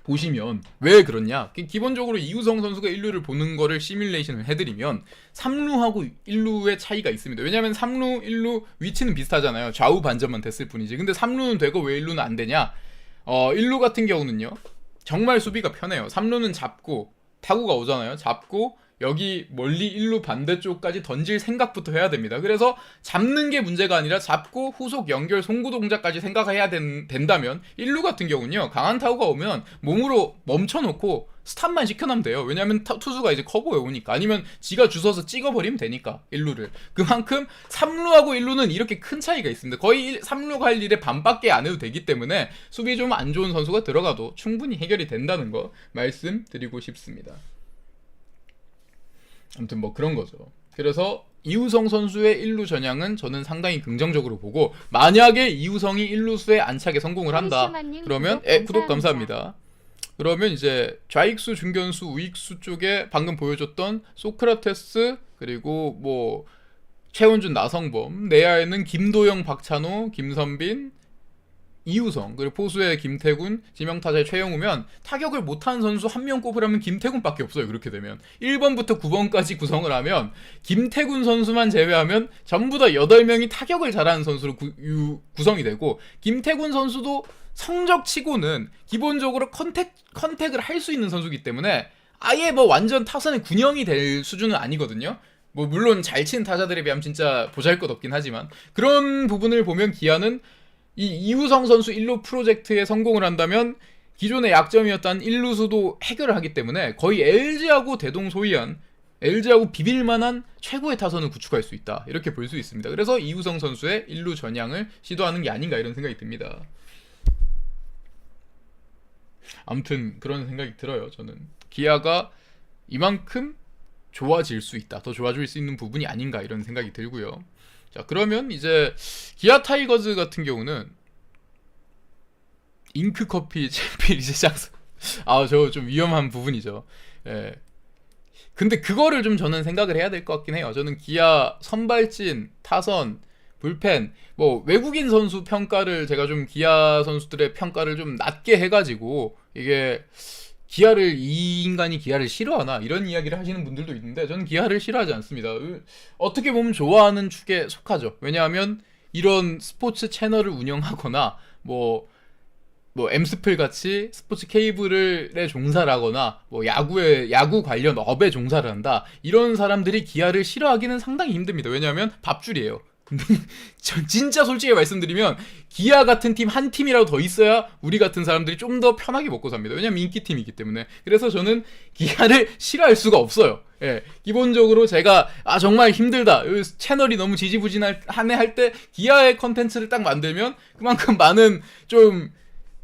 보시면 왜 그렇냐, 기본적으로 이우성 선수가 1루를 보는 거를 시뮬레이션을 해드리면 3루하고 1루의 차이가 있습니다. 왜냐면 3루, 1루 위치는 비슷하잖아요. 좌우 반전만 됐을 뿐이지. 근데 3루는 되고 왜 1루는 안 되냐, 1루 같은 경우는요 정말 수비가 편해요. 3루는 잡고 타구가 오잖아요. 잡고 여기 멀리 1루 반대쪽까지 던질 생각부터 해야 됩니다. 그래서 잡는 게 문제가 아니라 잡고 후속 연결 송구 동작까지 생각해야 된다면 1루 같은 경우는요 강한 타구가 오면 몸으로 멈춰놓고 스탑만 시켜놓으면 돼요. 왜냐면 투수가 이제 커브에 오니까, 아니면 지가 주워서 찍어버리면 되니까 1루를. 그만큼 3루하고 1루는 이렇게 큰 차이가 있습니다. 거의 3루가 할 일에 반밖에 안 해도 되기 때문에 수비 좀 안 좋은 선수가 들어가도 충분히 해결이 된다는 거 말씀드리고 싶습니다. 아무튼 뭐 그런 거죠. 그래서 이우성 선수의 1루 전향은 저는 상당히 긍정적으로 보고, 만약에 이우성이 1루수에 안착에 성공을 한다 그러면 구독 감사합니다. 그러면 이제 좌익수, 중견수, 우익수 쪽에 방금 보여줬던 소크라테스 그리고 뭐 최원준, 나성범, 내야에는 김도영, 박찬호, 김선빈, 이우성, 그리고 포수의 김태군, 지명타자의 최영우면 타격을 못하는 선수 한 명 꼽으라면 김태군밖에 없어요. 그렇게 되면 1번부터 9번까지 구성을 하면 김태군 선수만 제외하면 전부 다 8명이 타격을 잘하는 선수로 구성이 되고, 김태군 선수도 성적치고는 기본적으로 컨택을 할 수 있는 선수이기 때문에 아예 뭐 완전 타선의 군형이 될 수준은 아니거든요. 뭐 물론 잘 치는 타자들에 비하면 진짜 보잘것없긴 하지만, 그런 부분을 보면 기아는 이 이우성 선수 1루 프로젝트에 성공을 한다면 기존의 약점이었던 1루수도 해결을 하기 때문에 거의 LG하고 대동소이한, LG하고 비빌만한 최고의 타선을 구축할 수 있다, 이렇게 볼 수 있습니다. 그래서 이우성 선수의 1루 전향을 시도하는 게 아닌가 이런 생각이 듭니다. 아무튼 그런 생각이 들어요. 저는 기아가 이만큼 좋아질 수 있다, 더 좋아질 수 있는 부분이 아닌가 이런 생각이 들고요. 자, 그러면 이제 기아 타이거즈 같은 경우는 잉크커피 챔피 리제장사 저 좀 위험한 부분이죠. 예. 근데 그거를 좀 저는 생각을 해야 될 것 같긴 해요. 저는 기아 선발진, 타선, 불펜, 뭐 외국인 선수 평가를 제가 좀 기아 선수들의 평가를 좀 낮게 해가지고, 이게 이 인간이 기아를 싫어하나 이런 이야기를 하시는 분들도 있는데 저는 기아를 싫어하지 않습니다. 어떻게 보면 좋아하는 축에 속하죠. 왜냐하면 이런 스포츠 채널을 운영하거나 뭐 엠스플 같이 스포츠 케이블에 종사를 하거나 뭐 야구 관련 업에 종사를 한다, 이런 사람들이 기아를 싫어하기는 상당히 힘듭니다. 왜냐하면 밥줄이에요. 진짜 솔직히 말씀드리면 기아 같은 팀 한 팀이라도 더 있어야 우리 같은 사람들이 좀 더 편하게 먹고 삽니다. 왜냐면 인기팀이기 때문에. 그래서 저는 기아를 싫어할 수가 없어요. 예, 기본적으로 제가 정말 힘들다, 채널이 너무 지지부진하네 할 때 기아의 컨텐츠를 딱 만들면 그만큼 많은 좀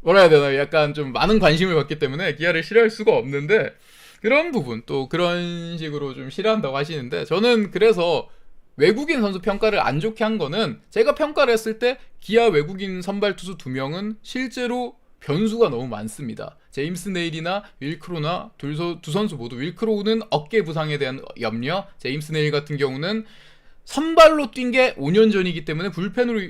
뭐라 해야 되나, 약간 좀 많은 관심을 받기 때문에 기아를 싫어할 수가 없는데, 그런 부분 또 그런 식으로 좀 싫어한다고 하시는데 저는 그래서 외국인 선수 평가를 안 좋게 한 거는 제가 평가를 했을 때 기아 외국인 선발 투수 2명은 실제로 변수가 너무 많습니다. 제임스 네일이나 윌크로나 두 선수 모두, 윌크로우는 어깨 부상에 대한 염려, 제임스 네일 같은 경우는 선발로 뛴 게 5년 전이기 때문에 불펜으로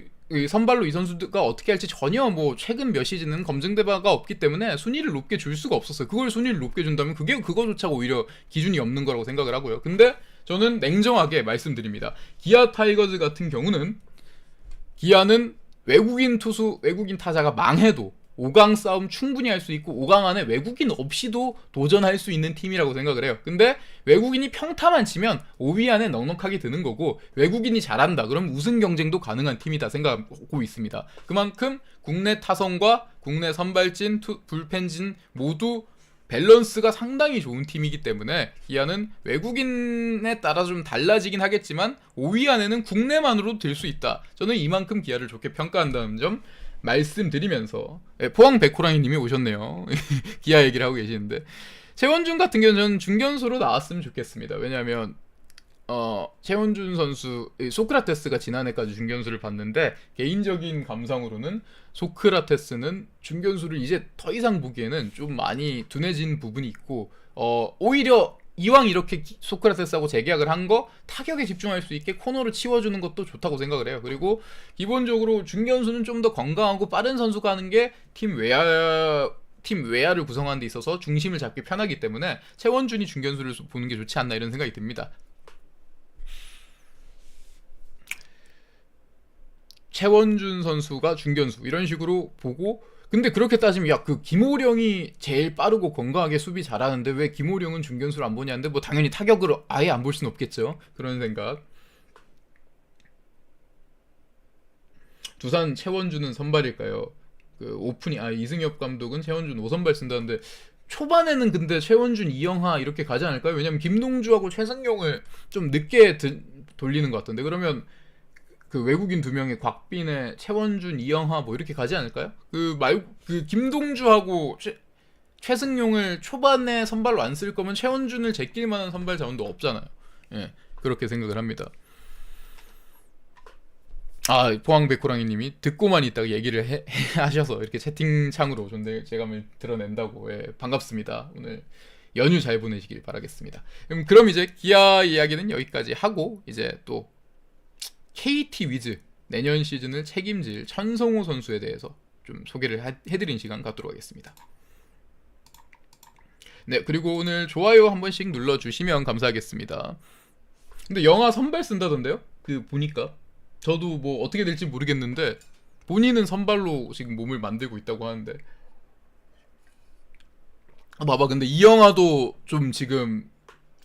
선발로 이 선수가 어떻게 할지 전혀 뭐 최근 몇 시즌은 검증된 바가 없기 때문에 순위를 높게 줄 수가 없었어요. 그걸 순위를 높게 준다면 그거조차 오히려 기준이 없는 거라고 생각을 하고요. 근데 저는 냉정하게 말씀드립니다. 기아 타이거즈 같은 경우는 기아는 외국인 타자가 망해도 5강 싸움 충분히 할 수 있고 5강 안에 외국인 없이도 도전할 수 있는 팀이라고 생각을 해요. 근데 외국인이 평타만 치면 5위 안에 넉넉하게 드는 거고, 외국인이 잘한다 그럼 우승 경쟁도 가능한 팀이다 생각하고 있습니다. 그만큼 국내 타선과 국내 선발진, 불펜진 모두 밸런스가 상당히 좋은 팀이기 때문에 기아는 외국인에 따라 좀 달라지긴 하겠지만 5위 안에는 국내만으로도 들 수 있다. 저는 이만큼 기아를 좋게 평가한다는 점 말씀드리면서, 포항 백호랑이 님이 오셨네요. 기아 얘기를 하고 계시는데, 최원준 같은 경우는 저는 중견수로 나왔으면 좋겠습니다. 왜냐하면 최원준 선수, 소크라테스가 지난해까지 중견수를 봤는데 개인적인 감상으로는 소크라테스는 중견수를 이제 더 이상 보기에는 좀 많이 둔해진 부분이 있고, 오히려 이왕 이렇게 소크라테스하고 재계약을 한 거 타격에 집중할 수 있게 코너로 치워주는 것도 좋다고 생각을 해요. 그리고 기본적으로 중견수는 좀 더 건강하고 빠른 선수가 하는 게 팀 외야를 구성하는 데 있어서 중심을 잡기 편하기 때문에 최원준이 중견수를 보는 게 좋지 않나 이런 생각이 듭니다. 최원준 선수가 중견수 이런 식으로 보고, 근데 그렇게 따지면 야, 그 김호령이 제일 빠르고 건강하게 수비 잘하는데 왜 김호령은 중견수를 안 보냐는데, 뭐 당연히 타격을 아예 안 볼 수는 없겠죠. 그런 생각. 두산 최원준은 선발일까요? 그 이승엽 감독은 최원준 5선발 쓴다는데 초반에는 근데 최원준, 이영하 이렇게 가지 않을까요? 왜냐면 김동주하고 최승용을 좀 늦게 돌리는 것 같던데, 그러면 그 외국인 2명의 곽빈에 최원준, 이영하 뭐 이렇게 가지 않을까요? 그 김동주하고 최승용을 초반에 선발로 안 쓸 거면 최원준을 제낄 만한 선발 자원도 없잖아요. 예, 그렇게 생각을 합니다. 포항 백호랑이 님이 듣고만 있다가 얘기를 하셔서 이렇게 채팅창으로 오셨는데 제가 드러낸다고. 예, 반갑습니다. 오늘 연휴 잘 보내시길 바라겠습니다. 그럼 이제 기아 이야기는 여기까지 하고, 이제 또 KT 위즈 내년 시즌을 책임질 천성호 선수에 대해서 좀 소개를 해드린 시간 갖도록 하겠습니다. 네, 그리고 오늘 좋아요 한 번씩 눌러주시면 감사하겠습니다. 근데 영하 선발 쓴다던데요? 보니까 저도 뭐 어떻게 될지 모르겠는데 본인은 선발로 지금 몸을 만들고 있다고 하는데, 봐봐, 근데 이영하도 좀 지금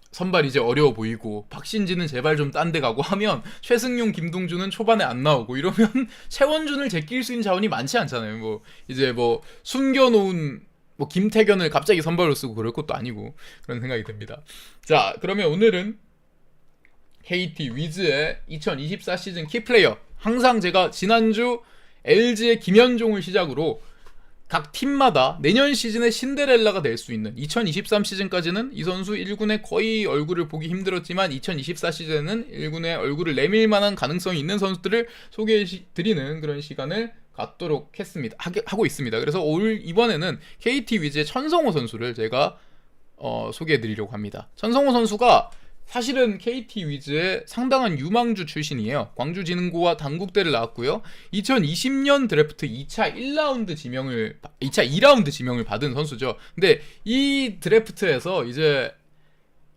선발 이제 어려워 보이고, 박신지는 제발 좀 딴 데 가고 하면 최승용, 김동주는 초반에 안 나오고 이러면 최원준을 제낄 수 있는 자원이 많지 않잖아요. 뭐 이제 뭐 숨겨놓은 뭐 김태견을 갑자기 선발로 쓰고 그럴 것도 아니고, 그런 생각이 듭니다. 자, 그러면 오늘은 KT 위즈의 2024 시즌 키플레이어, 항상 제가 지난주 LG의 김현종을 시작으로 각 팀마다 내년 시즌의 신데렐라가 될 수 있는, 2023 시즌까지는 이 선수 1군에 거의 얼굴을 보기 힘들었지만 2024 시즌에는 1군에 얼굴을 내밀 만한 가능성이 있는 선수들을 소개해드리는 그런 시간을 갖도록 하고 있습니다. 그래서 이번에는 KT 위즈의 천성호 선수를 제가 소개해드리려고 합니다. 천성호 선수가 사실은 KT 위즈의 상당한 유망주 출신이에요. 광주진흥고와 단국대를 나왔고요. 2020년 드래프트 2차 2라운드 지명을 받은 선수죠. 근데 이 드래프트에서 이제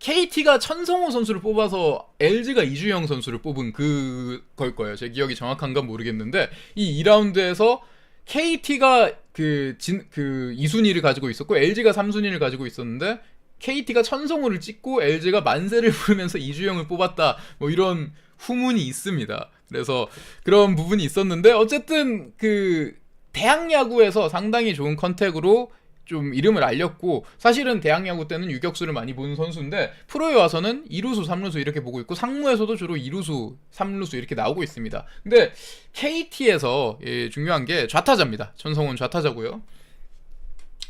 KT가 천성호 선수를 뽑아서 LG가 이주영 선수를 뽑은 그걸 거예요. 제 기억이 정확한가 모르겠는데, 이 2라운드에서 KT가 그 2순위를 가지고 있었고 LG가 3순위를 가지고 있었는데, KT가 천성호를 찍고 LG가 만세를 부르면서 이주영을 뽑았다, 뭐 이런 후문이 있습니다. 그래서 그런 부분이 있었는데, 어쨌든 그 대학 야구에서 상당히 좋은 컨택으로 좀 이름을 알렸고, 사실은 대학 야구 때는 유격수를 많이 보는 선수인데 프로에 와서는 2루수, 3루수 이렇게 보고 있고, 상무에서도 주로 2루수, 3루수 이렇게 나오고 있습니다. 근데 KT에서 중요한 게 좌타자입니다. 천성호는 좌타자고요.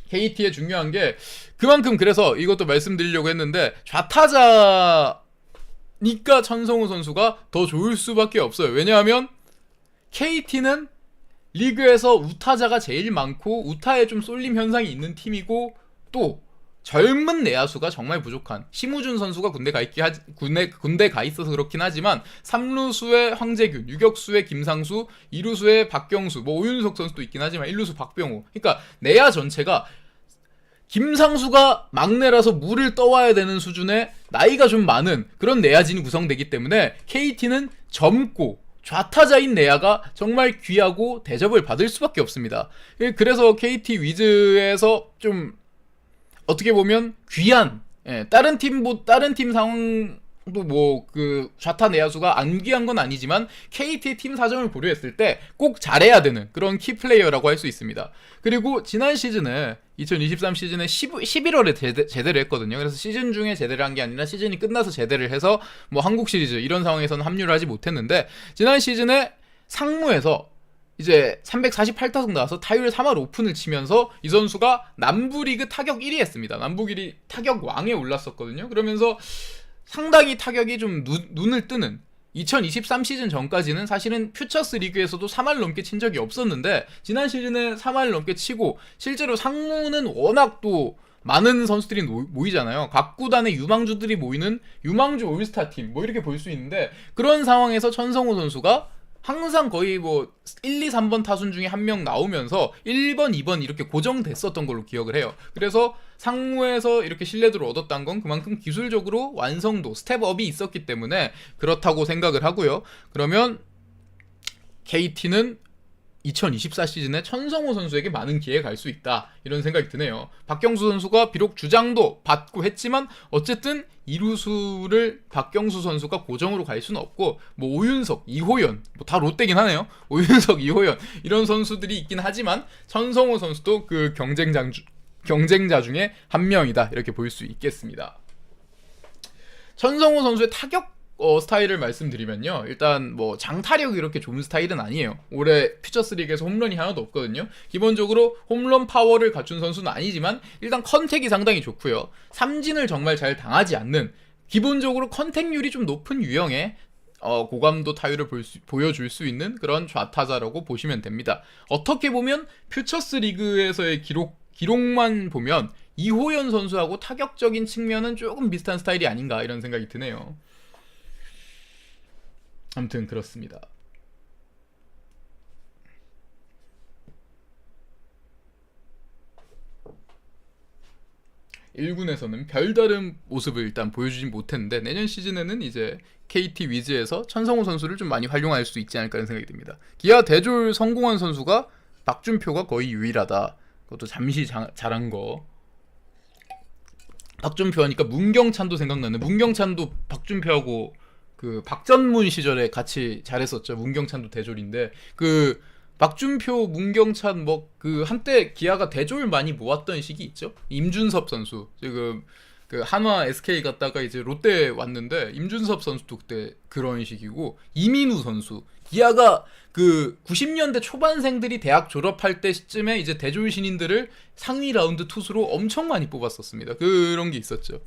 KT의 중요한 게 그만큼, 그래서 이것도 말씀드리려고 했는데, 좌타자가 그러니까 천성호 선수가 더 좋을 수밖에 없어요. 왜냐하면 KT는 리그에서 우타자가 제일 많고 우타에 좀 쏠림 현상이 있는 팀이고 또 젊은 내야수가 정말 부족한 심우준 선수가 군대 가 있어서 그렇긴 하지만 3루수의 황재균, 유격수의 김상수, 2루수의 박경수, 뭐 오윤석 선수도 있긴 하지만 1루수 박병호. 그러니까 내야 전체가 김상수가 막내라서 물을 떠와야 되는 수준의 나이가 좀 많은 그런 내야진이 구성되기 때문에 KT는 젊고 좌타자인 내야가 정말 귀하고 대접을 받을 수밖에 없습니다. 그래서 KT 위즈에서 좀 어떻게 보면 귀한, 다른 팀 상황도 뭐 그 좌타 내야수가 안 귀한 건 아니지만 KT 팀 사정을 고려했을 때 꼭 잘해야 되는 그런 키 플레이어라고 할 수 있습니다. 그리고 지난 시즌에 2023 시즌에 11월에 제대를 했거든요. 그래서 시즌 중에 제대를 한 게 아니라 시즌이 끝나서 제대를 해서 뭐 한국 시리즈 이런 상황에서는 합류를 하지 못했는데 지난 시즌에 상무에서 이제 348타석 나와서 타율 3할 오픈을 치면서 이 선수가 남부리그 타격 1위 했습니다. 남부 1위 타격 왕에 올랐었거든요. 그러면서 상당히 타격이 좀 눈을 뜨는 2023 시즌 전까지는 사실은 퓨처스 리그에서도 3할 넘게 친 적이 없었는데 지난 시즌에 3할 넘게 치고 실제로 상무는 워낙 또 많은 선수들이 모이잖아요. 각 구단의 유망주들이 모이는 유망주 올스타 팀 뭐 이렇게 볼 수 있는데 그런 상황에서 천성호 선수가 항상 거의 뭐 1, 2, 3번 타순 중에 한 명 나오면서 1번, 2번 이렇게 고정됐었던 걸로 기억을 해요. 그래서 상무에서 이렇게 신뢰도를 얻었다는 건 그만큼 기술적으로 완성도, 스텝업이 있었기 때문에 그렇다고 생각을 하고요. 그러면 KT는 2024 시즌에 천성호 선수에게 많은 기회가 갈 수 있다 이런 생각이 드네요. 박경수 선수가 비록 주장도 받고 했지만 어쨌든 이루수를 박경수 선수가 고정으로 갈 수는 없고 뭐 오윤석, 이호연 뭐 다 롯데긴 하네요. 오윤석, 이호연 이런 선수들이 있긴 하지만 천성호 선수도 그 경쟁자 중에 한 명이다 이렇게 볼 수 있겠습니다. 천성호 선수의 타격 스타일을 말씀드리면요. 일단 뭐 장타력이 이렇게 좋은 스타일은 아니에요. 올해 퓨처스 리그에서 홈런이 하나도 없거든요. 기본적으로 홈런 파워를 갖춘 선수는 아니지만 일단 컨택이 상당히 좋고요. 삼진을 정말 잘 당하지 않는 기본적으로 컨택률이 좀 높은 유형의 고감도 타율을 보여줄 수 있는 그런 좌타자라고 보시면 됩니다. 어떻게 보면 퓨처스 리그에서의 기록만 보면 이호연 선수하고 타격적인 측면은 조금 비슷한 스타일이 아닌가 이런 생각이 드네요. 아무튼 그렇습니다. 1군에서는 별다른 모습을 일단 보여주진 못했는데 내년 시즌에는 이제 KT 위즈에서 천성호 선수를 좀 많이 활용할 수 있지 않을까 하는 생각이 듭니다. 기아 대졸 성공한 선수가 박준표가 거의 유일하다. 그것도 잠시 잘한 거. 박준표 하니까 문경찬도 생각나네. 문경찬도 박준표하고 그 박전문 시절에 같이 잘했었죠. 문경찬도 대졸인데 그 박준표, 문경찬 뭐 그 한때 기아가 대졸 많이 모았던 시기 있죠. 임준섭 선수 지금 그 한화 SK 갔다가 이제 롯데 왔는데 임준섭 선수도 그때 그런 시기고 이민우 선수 기아가 그 90년대 초반생들이 대학 졸업할 때 시점에 이제 대졸 신인들을 상위 라운드 투수로 엄청 많이 뽑았었습니다. 그런 게 있었죠.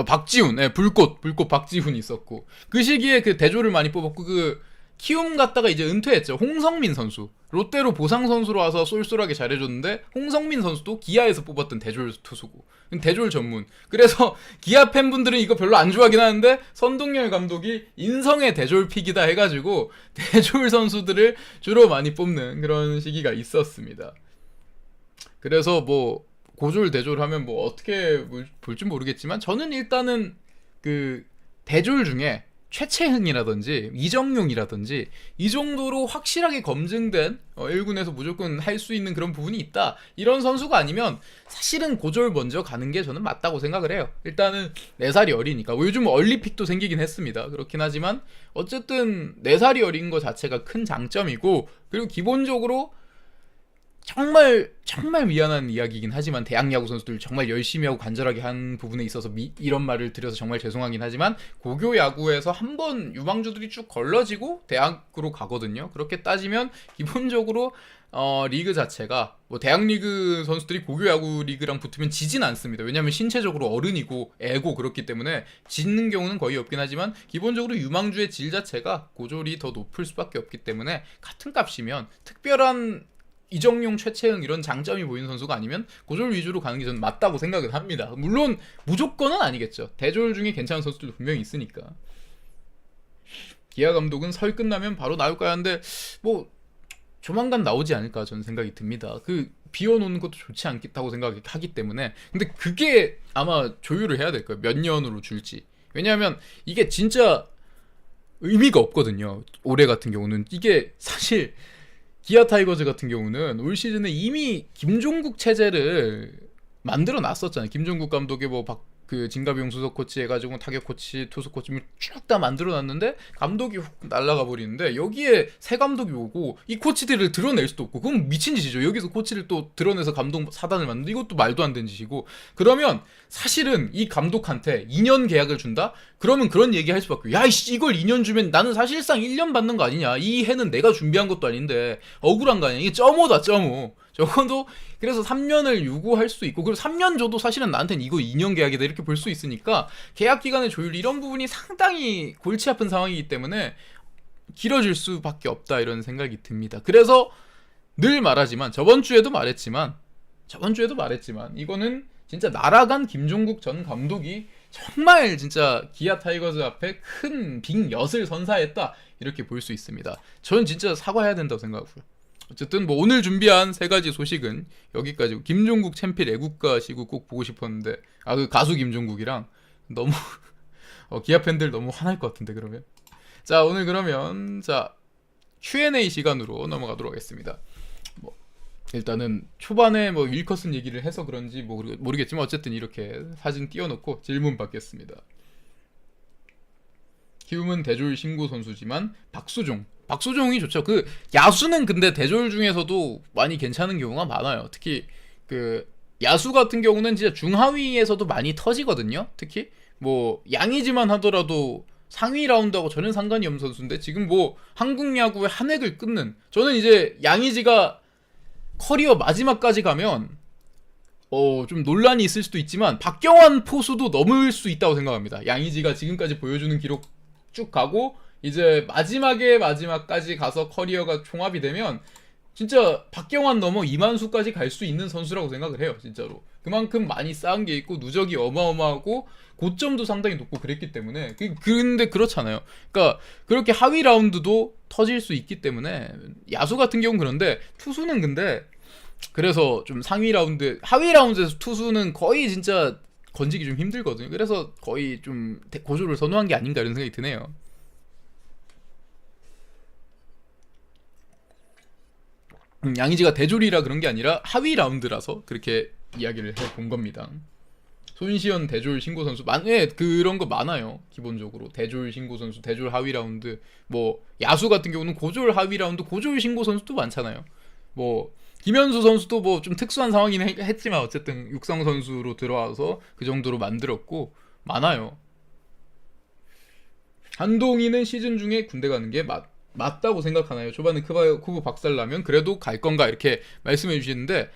박지훈, 불꽃 박지훈 있었고 그 시기에 그 대졸을 많이 뽑았고 그 키움 갔다가 이제 은퇴했죠. 홍성민 선수 롯데로 보상 선수로 와서 쏠쏠하게 잘해줬는데 홍성민 선수도 기아에서 뽑았던 대졸 투수고 대졸 전문. 그래서 기아 팬분들은 이거 별로 안 좋아하긴 하는데 선동열 감독이 인성의 대졸 픽이다 해가지고 대졸 선수들을 주로 많이 뽑는 그런 시기가 있었습니다. 그래서 뭐 고졸 대졸 하면 뭐 어떻게 볼지 모르겠지만 저는 일단은 그 대졸 중에 최채흥이라든지 이정용이라든지 이 정도로 확실하게 검증된 1군에서 무조건 할 수 있는 그런 부분이 있다 이런 선수가 아니면 사실은 고졸 먼저 가는 게 저는 맞다고 생각을 해요. 일단은 4살이 어리니까 요즘 얼리픽도 생기긴 했습니다. 그렇긴 하지만 어쨌든 4살이 어린 거 자체가 큰 장점이고 그리고 기본적으로 정말 정말 미안한 이야기이긴 하지만 대학 야구 선수들 정말 열심히 하고 간절하게 한 부분에 있어서 이런 말을 드려서 정말 죄송하긴 하지만 고교 야구에서 한 번 유망주들이 쭉 걸러지고 대학으로 가거든요. 그렇게 따지면 기본적으로 리그 자체가 뭐 대학 리그 선수들이 고교 야구 리그랑 붙으면 지진 않습니다. 왜냐하면 신체적으로 어른이고 애고 그렇기 때문에 지는 경우는 거의 없긴 하지만 기본적으로 유망주의 질 자체가 고졸이 더 높을 수밖에 없기 때문에 같은 값이면 특별한 이정용, 최채흥 이런 장점이 보이는 선수가 아니면 고졸 위주로 가는 게 저는 맞다고 생각은 합니다. 물론 무조건은 아니겠죠. 대졸 중에 괜찮은 선수들도 분명히 있으니까. 기아 감독은 설 끝나면 바로 나올까 하는데 뭐 조만간 나오지 않을까 저는 생각이 듭니다. 그 비워놓는 것도 좋지 않겠다고 생각하기 때문에. 근데 그게 아마 조율을 해야 될 거예요. 몇 년으로 줄지. 왜냐하면 이게 진짜 의미가 없거든요. 올해 같은 경우는 이게 사실 기아 타이거즈 같은 경우는 올 시즌에 이미 김종국 체제를 만들어 놨었잖아요. 김종국 감독이 뭐 그 진가비용 수석 코치 해가지고 타격 코치, 투수 코치 쭉 다 만들어 놨는데 감독이 훅 날아가 버리는데 여기에 새 감독이 오고 이 코치들을 드러낼 수도 없고 그건 미친 짓이죠. 여기서 코치를 또 드러내서 감독 사단을 만드는 이것도 말도 안 되는 짓이고 그러면 사실은 이 감독한테 2년 계약을 준다? 그러면 그런 얘기 할 수밖에 야 이씨 이걸 2년 주면 나는 사실상 1년 받는 거 아니냐 이 해는 내가 준비한 것도 아닌데 억울한 거 아니냐 이게 점오다 점오 적어도 그래서 3년을 요구할 수 있고 그리고 3년 줘도 사실은 나한테는 이거 2년 계약이다 이렇게 볼 수 있으니까 계약 기간의 조율 이런 부분이 상당히 골치 아픈 상황이기 때문에 길어질 수밖에 없다 이런 생각이 듭니다. 그래서 늘 말하지만 저번 주에도 말했지만 이거는 진짜 날아간 김종국 전 감독이 정말 진짜 기아 타이거즈 앞에 큰 빅엿을 선사했다 이렇게 볼 수 있습니다. 저는 진짜 사과해야 된다고 생각하고요. 어쨌든 뭐 오늘 준비한 세 가지 소식은 여기까지고 김종국 챔피언 애국가 시구 꼭 보고 싶었는데 그 가수 김종국이랑 너무 기아 팬들 너무 화날 것 같은데 그러면 자 오늘 그러면 자 Q&A 시간으로 넘어가도록 하겠습니다. 뭐 일단은 초반에 뭐 윌커슨 얘기를 해서 그런지 뭐 모르겠지만 어쨌든 이렇게 사진 띄워놓고 질문 받겠습니다. 키움은 대졸 신고 선수지만 박수종이 좋죠. 그 야수는 근데 대졸 중에서도 많이 괜찮은 경우가 많아요. 특히 그 야수 같은 경우는 진짜 중하위에서도 많이 터지거든요. 특히 뭐 양이지만 하더라도 상위 라운드하고 전혀 상관이 없는 선수인데 지금 뭐 한국 야구의 한 획을 끊는 저는 이제 양의지가 커리어 마지막까지 가면 좀 논란이 있을 수도 있지만 박경환 포수도 넘을 수 있다고 생각합니다. 양의지가 지금까지 보여주는 기록 쭉 가고 이제 마지막까지 가서 커리어가 총합이 되면 진짜 박경환 넘어 이만수까지 갈 수 있는 선수라고 생각을 해요. 진짜로 그만큼 많이 쌓은 게 있고 누적이 어마어마하고 고점도 상당히 높고 그랬기 때문에 근데 그렇잖아요. 그러니까 그렇게 하위 라운드도 터질 수 있기 때문에 야수 같은 경우는 그런데 투수는 근데 그래서 좀 상위 라운드 하위 라운드에서 투수는 거의 진짜 건지기 좀 힘들거든요. 그래서 거의 좀 고졸을 선호한 게 아닌가 이런 생각이 드네요. 양의지가 대졸이라 그런 게 아니라 하위 라운드라서 그렇게 이야기를 해본 겁니다. 손시현 대졸 신고 선수 그런 거 많아요. 기본적으로 대졸 신고 선수, 대졸 하위 라운드, 뭐 야수 같은 경우는 고졸 하위 라운드, 고졸 신고 선수도 많잖아요. 뭐 김현수 선수도 뭐 좀 특수한 상황이긴 했지만 어쨌든 육상 선수로 들어와서 그 정도로 만들었고 많아요. 한동희는 시즌 중에 군대 가는 게 맞다고 생각하나요? 초반에 쿠브 박살나면 그래도 갈 건가 이렇게 말씀해 주시는데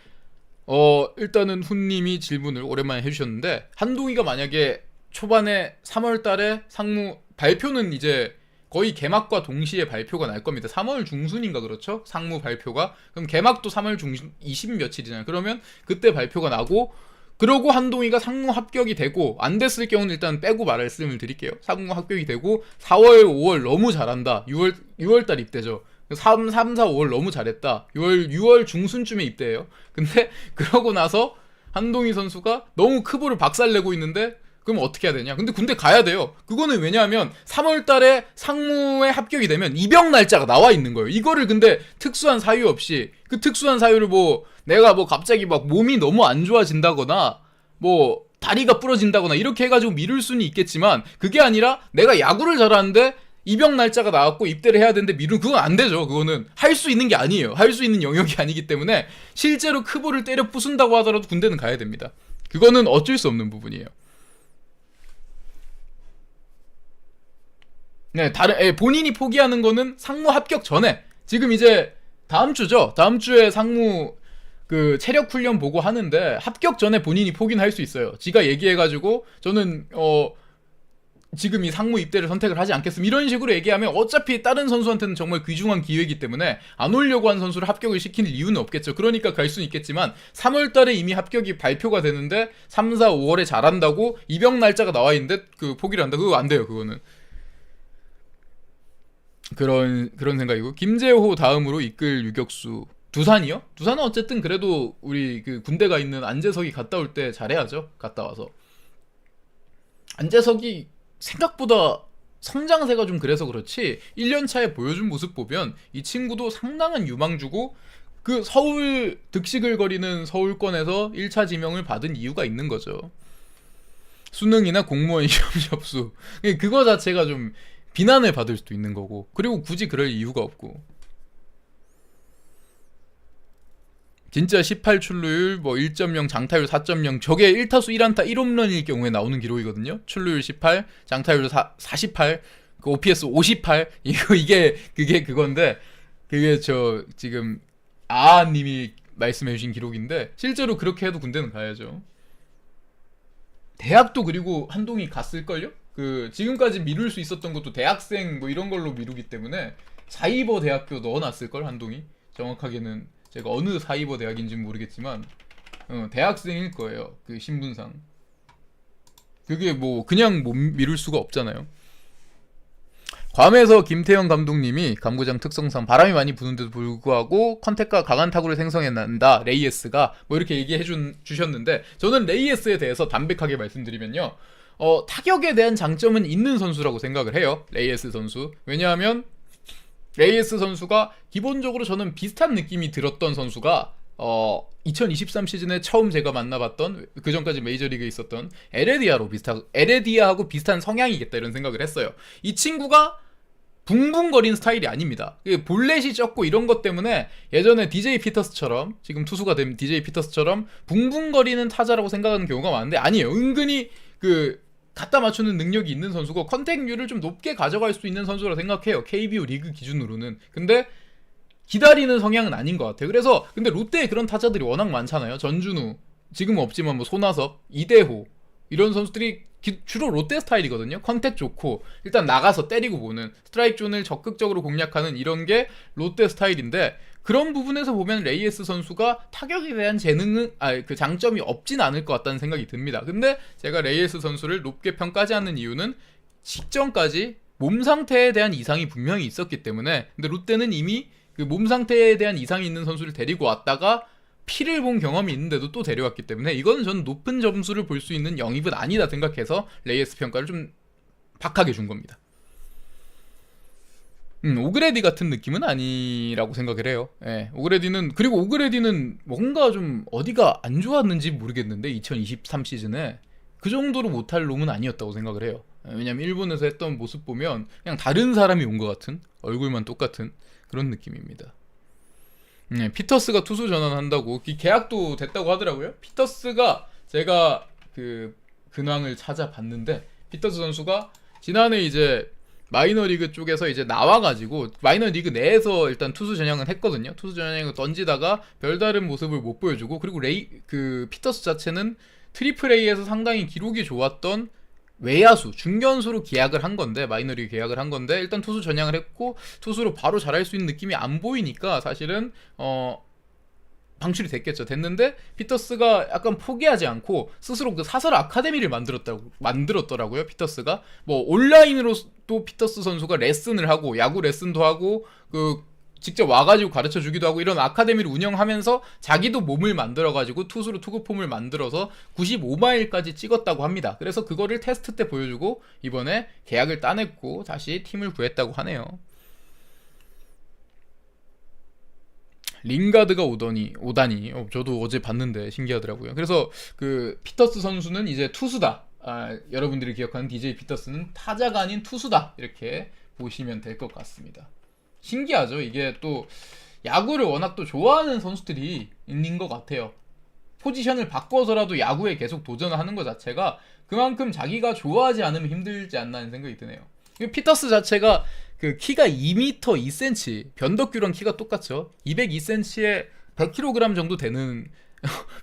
일단은 훈님이 질문을 오랜만에 해주셨는데 한동희가 만약에 초반에 3월 달에 상무 발표는 이제 거의 개막과 동시에 발표가 날 겁니다. 3월 중순인가 그렇죠? 상무 발표가. 그럼 개막도 3월 중순 20 며칠이잖아요. 그러면 그때 발표가 나고 그러고 한동희가 상무 합격이 되고 안 됐을 경우는 일단 빼고 말씀을 드릴게요. 상무 합격이 되고 4월, 5월 너무 잘한다. 6월달 입대죠. 3, 4, 5월 너무 잘했다. 6월 중순쯤에 입대해요. 근데 그러고 나서 한동희 선수가 너무 크보를 박살내고 있는데 그럼 어떻게 해야 되냐? 근데 군대 가야 돼요. 그거는 왜냐하면 3월 달에 상무에 합격이 되면 입영 날짜가 나와 있는 거예요. 이거를 근데 특수한 사유 없이 그 특수한 사유를 뭐 내가 뭐 갑자기 막 몸이 너무 안 좋아진다거나 뭐 다리가 부러진다거나 이렇게 해가지고 미룰 수는 있겠지만 그게 아니라 내가 야구를 잘하는데 입영 날짜가 나왔고 입대를 해야 되는데 미루는 그건 안 되죠. 그거는 할 수 있는 게 아니에요. 할 수 있는 영역이 아니기 때문에 실제로 크볼을 때려 부순다고 하더라도 군대는 가야 됩니다. 그거는 어쩔 수 없는 부분이에요. 네, 본인이 포기하는 거는 상무 합격 전에 지금 이제 다음 주죠. 다음 주에 상무 그 체력 훈련 보고 하는데 합격 전에 본인이 포기는 할 수 있어요. 지가 얘기해가지고 저는 지금 이 상무 입대를 선택을 하지 않겠음 이런 식으로 얘기하면 어차피 다른 선수한테는 정말 귀중한 기회이기 때문에 안 오려고 한 선수를 합격을 시킬 이유는 없겠죠. 그러니까 갈 수는 있겠지만 3월달에 이미 합격이 발표가 되는데 3, 4, 5월에 잘한다고 입영 날짜가 나와 있는데 그 포기를 한다. 그거 안 돼요. 그거는. 그런 생각이고 김재호 다음으로 이끌 유격수 두산이요? 두산은 어쨌든 그래도 우리 그 군대가 있는 안재석이 갔다 올 때 잘해야죠. 갔다 와서 안재석이 생각보다 성장세가 좀 그래서 그렇지 1년차에 보여준 모습 보면 이 친구도 상당한 유망주고 그 서울 득식을 거리는 서울권에서 1차 지명을 받은 이유가 있는 거죠. 수능이나 공무원 시험 접수 그거 자체가 좀 비난을 받을 수도 있는 거고 그리고 굳이 그럴 이유가 없고 진짜 18 출루율 뭐 1.0 장타율 4.0 저게 1타수 1안타 1홈런일 경우에 나오는 기록이거든요. 출루율 18 장타율 48 그 OPS 58 이게 그게 그건데 그게 저 지금 아님이 말씀해 주신 기록인데 실제로 그렇게 해도 군대는 가야죠. 대학도 그리고 한동희 갔을걸요? 그 지금까지 미룰 수 있었던 것도 대학생 뭐 이런 걸로 미루기 때문에 사이버 대학교 넣어놨을걸 한동희. 정확하게는 제가 어느 사이버 대학인지는 모르겠지만 대학생일 거예요. 그 신분상. 그게 뭐 그냥 못 미룰 수가 없잖아요. 괌에서 김태형 감독님이 감구장 특성상 바람이 많이 부는데도 불구하고 컨택과 강한 타구를 생성해낸다 레이에스가 뭐 이렇게 얘기해 주셨는데 저는 레이에스에 대해서 담백하게 말씀드리면요 타격에 대한 장점은 있는 선수라고 생각을 해요. 레이에스 선수. 왜냐하면 레이에스 선수가 기본적으로 저는 비슷한 느낌이 들었던 선수가 2023 시즌에 처음 제가 만나봤던 그 전까지 메이저리그에 있었던 에레디아하고 비슷한 성향이겠다 이런 생각을 했어요. 이 친구가 붕붕거리는 스타일이 아닙니다. 볼넷이 적고 이런 것 때문에 예전에 DJ 피터스처럼 지금 투수가 된 DJ 피터스처럼 붕붕거리는 타자라고 생각하는 경우가 많은데 아니에요. 은근히 그 갖다 맞추는 능력이 있는 선수고 컨택률을 좀 높게 가져갈 수 있는 선수라고 생각해요. KBO 리그 기준으로는. 근데 기다리는 성향은 아닌 것 같아요. 그래서 근데 롯데에 그런 타자들이 워낙 많잖아요. 전준우, 지금은 없지만 뭐 손아섭, 이대호 이런 선수들이 주로 롯데 스타일이거든요. 컨택 좋고 일단 나가서 때리고 보는 스트라이크 존을 적극적으로 공략하는 이런 게 롯데 스타일인데 그런 부분에서 보면 레이에스 선수가 타격에 대한 재능은 그 장점이 없진 않을 것 같다는 생각이 듭니다. 근데 제가 레이에스 선수를 높게 평가하지 않는 이유는 직전까지 몸 상태에 대한 이상이 분명히 있었기 때문에 근데 롯데는 이미 그 몸 상태에 대한 이상이 있는 선수를 데리고 왔다가 피를 본 경험이 있는데도 또 데려왔기 때문에 이거는 저는 높은 점수를 볼 수 있는 영입은 아니다 생각해서 레이에스 평가를 좀 박하게 준 겁니다. 오그레디 같은 느낌은 아니라고 생각을 해요. 예, 오그레디는 뭔가 좀 어디가 안 좋았는지 모르겠는데 2023 시즌에 그 정도로 못할 놈은 아니었다고 생각을 해요. 왜냐면 일본에서 했던 모습 보면 그냥 다른 사람이 온 것 같은 얼굴만 똑같은 그런 느낌입니다. 피터스가 투수 전환한다고 계약도 됐다고 하더라고요. 피터스가 제가 그 근황을 찾아봤는데 피터스 선수가 지난해 이제 마이너리그 쪽에서 이제 나와가지고 마이너리그 내에서 일단 투수 전향은 했거든요. 투수 전향을 던지다가 별다른 모습을 못 보여주고 그리고 피터스 자체는 트리플 A에서 상당히 기록이 좋았던 외야수, 중견수로 계약을 한 건데 마이너리그 계약을 한 건데 일단 투수 전향을 했고 투수로 바로 잘할 수 있는 느낌이 안 보이니까 사실은 방출이 됐는데 피터스가 약간 포기하지 않고 스스로 그 사설 아카데미를 만들었더라고요. 피터스가 뭐 온라인으로 또 피터스 선수가 레슨을 하고 야구 레슨도 하고 그 직접 와가지고 가르쳐 주기도 하고 이런 아카데미를 운영하면서 자기도 몸을 만들어가지고 투수로 투구폼을 만들어서 95마일까지 찍었다고 합니다. 그래서 그거를 테스트 때 보여주고 이번에 계약을 따냈고 다시 팀을 구했다고 하네요. 링가드가 오다니 저도 어제 봤는데 신기하더라고요. 그래서 그 피터스 선수는 이제 투수다. 여러분들이 기억하는 DJ 피터스는 타자가 아닌 투수다 이렇게 보시면 될 것 같습니다. 신기하죠. 이게 또 야구를 워낙 또 좋아하는 선수들이 있는 것 같아요. 포지션을 바꿔서라도 야구에 계속 도전을 하는 것 자체가 그만큼 자기가 좋아하지 않으면 힘들지 않나 하는 생각이 드네요. 피터스 자체가 그 키가 2m 2cm, 변덕규랑 키가 똑같죠. 202cm에 100kg 정도 되는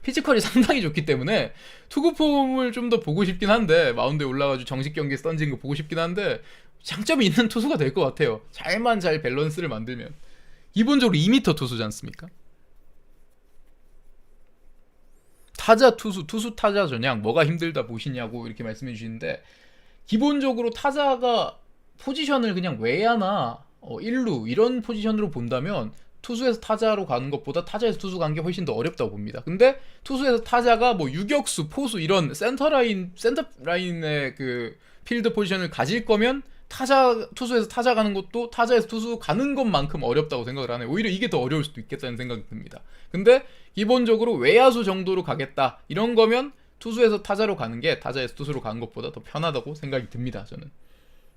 피지컬이 상당히 좋기 때문에 투구 폼을 좀 더 보고 싶긴 한데, 마운드에 올라가지고 정식 경기에서 던진 거 보고 싶긴 한데, 장점이 있는 투수가 될 것 같아요. 잘 밸런스를 만들면. 기본적으로 2m 투수지 않습니까? 타자 투수 타자 전향 뭐가 힘들다 보시냐고 이렇게 말씀해 주시는데, 기본적으로 타자가 포지션을 그냥 외야나 1루 이런 포지션으로 본다면 투수에서 타자로 가는 것보다 타자에서 투수 가는 게 훨씬 더 어렵다고 봅니다. 근데 투수에서 타자가 뭐 유격수, 포수 이런 센터 라인의 그 필드 포지션을 가질 거면 투수에서 타자 가는 것도 타자에서 투수 가는 것만큼 어렵다고 생각을 하네요. 오히려 이게 더 어려울 수도 있겠다는 생각이 듭니다. 근데 기본적으로 외야수 정도로 가겠다 이런 거면 투수에서 타자로 가는 게 타자에서 투수로 가는 것보다 더 편하다고 생각이 듭니다. 저는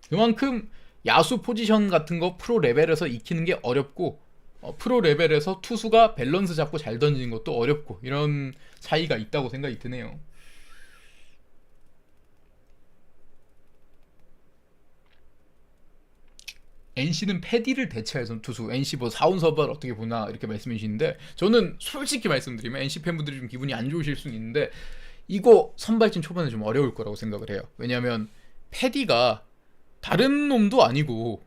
그만큼 야수 포지션 같은 거 프로 레벨에서 익히는 게 어렵고, 프로 레벨에서 투수가 밸런스 잡고 잘 던지는 것도 어렵고, 이런 차이가 있다고 생각이 드네요. NC는 패디를 대체할 투수, NC 뭐 4원 서발 어떻게 보나 이렇게 말씀해 주시는데, 저는 솔직히 말씀드리면 NC 팬분들이 좀 기분이 안 좋으실 수는 있는데 이거 선발진 초반에 좀 어려울 거라고 생각을 해요. 왜냐면 패디가 다른 놈도 아니고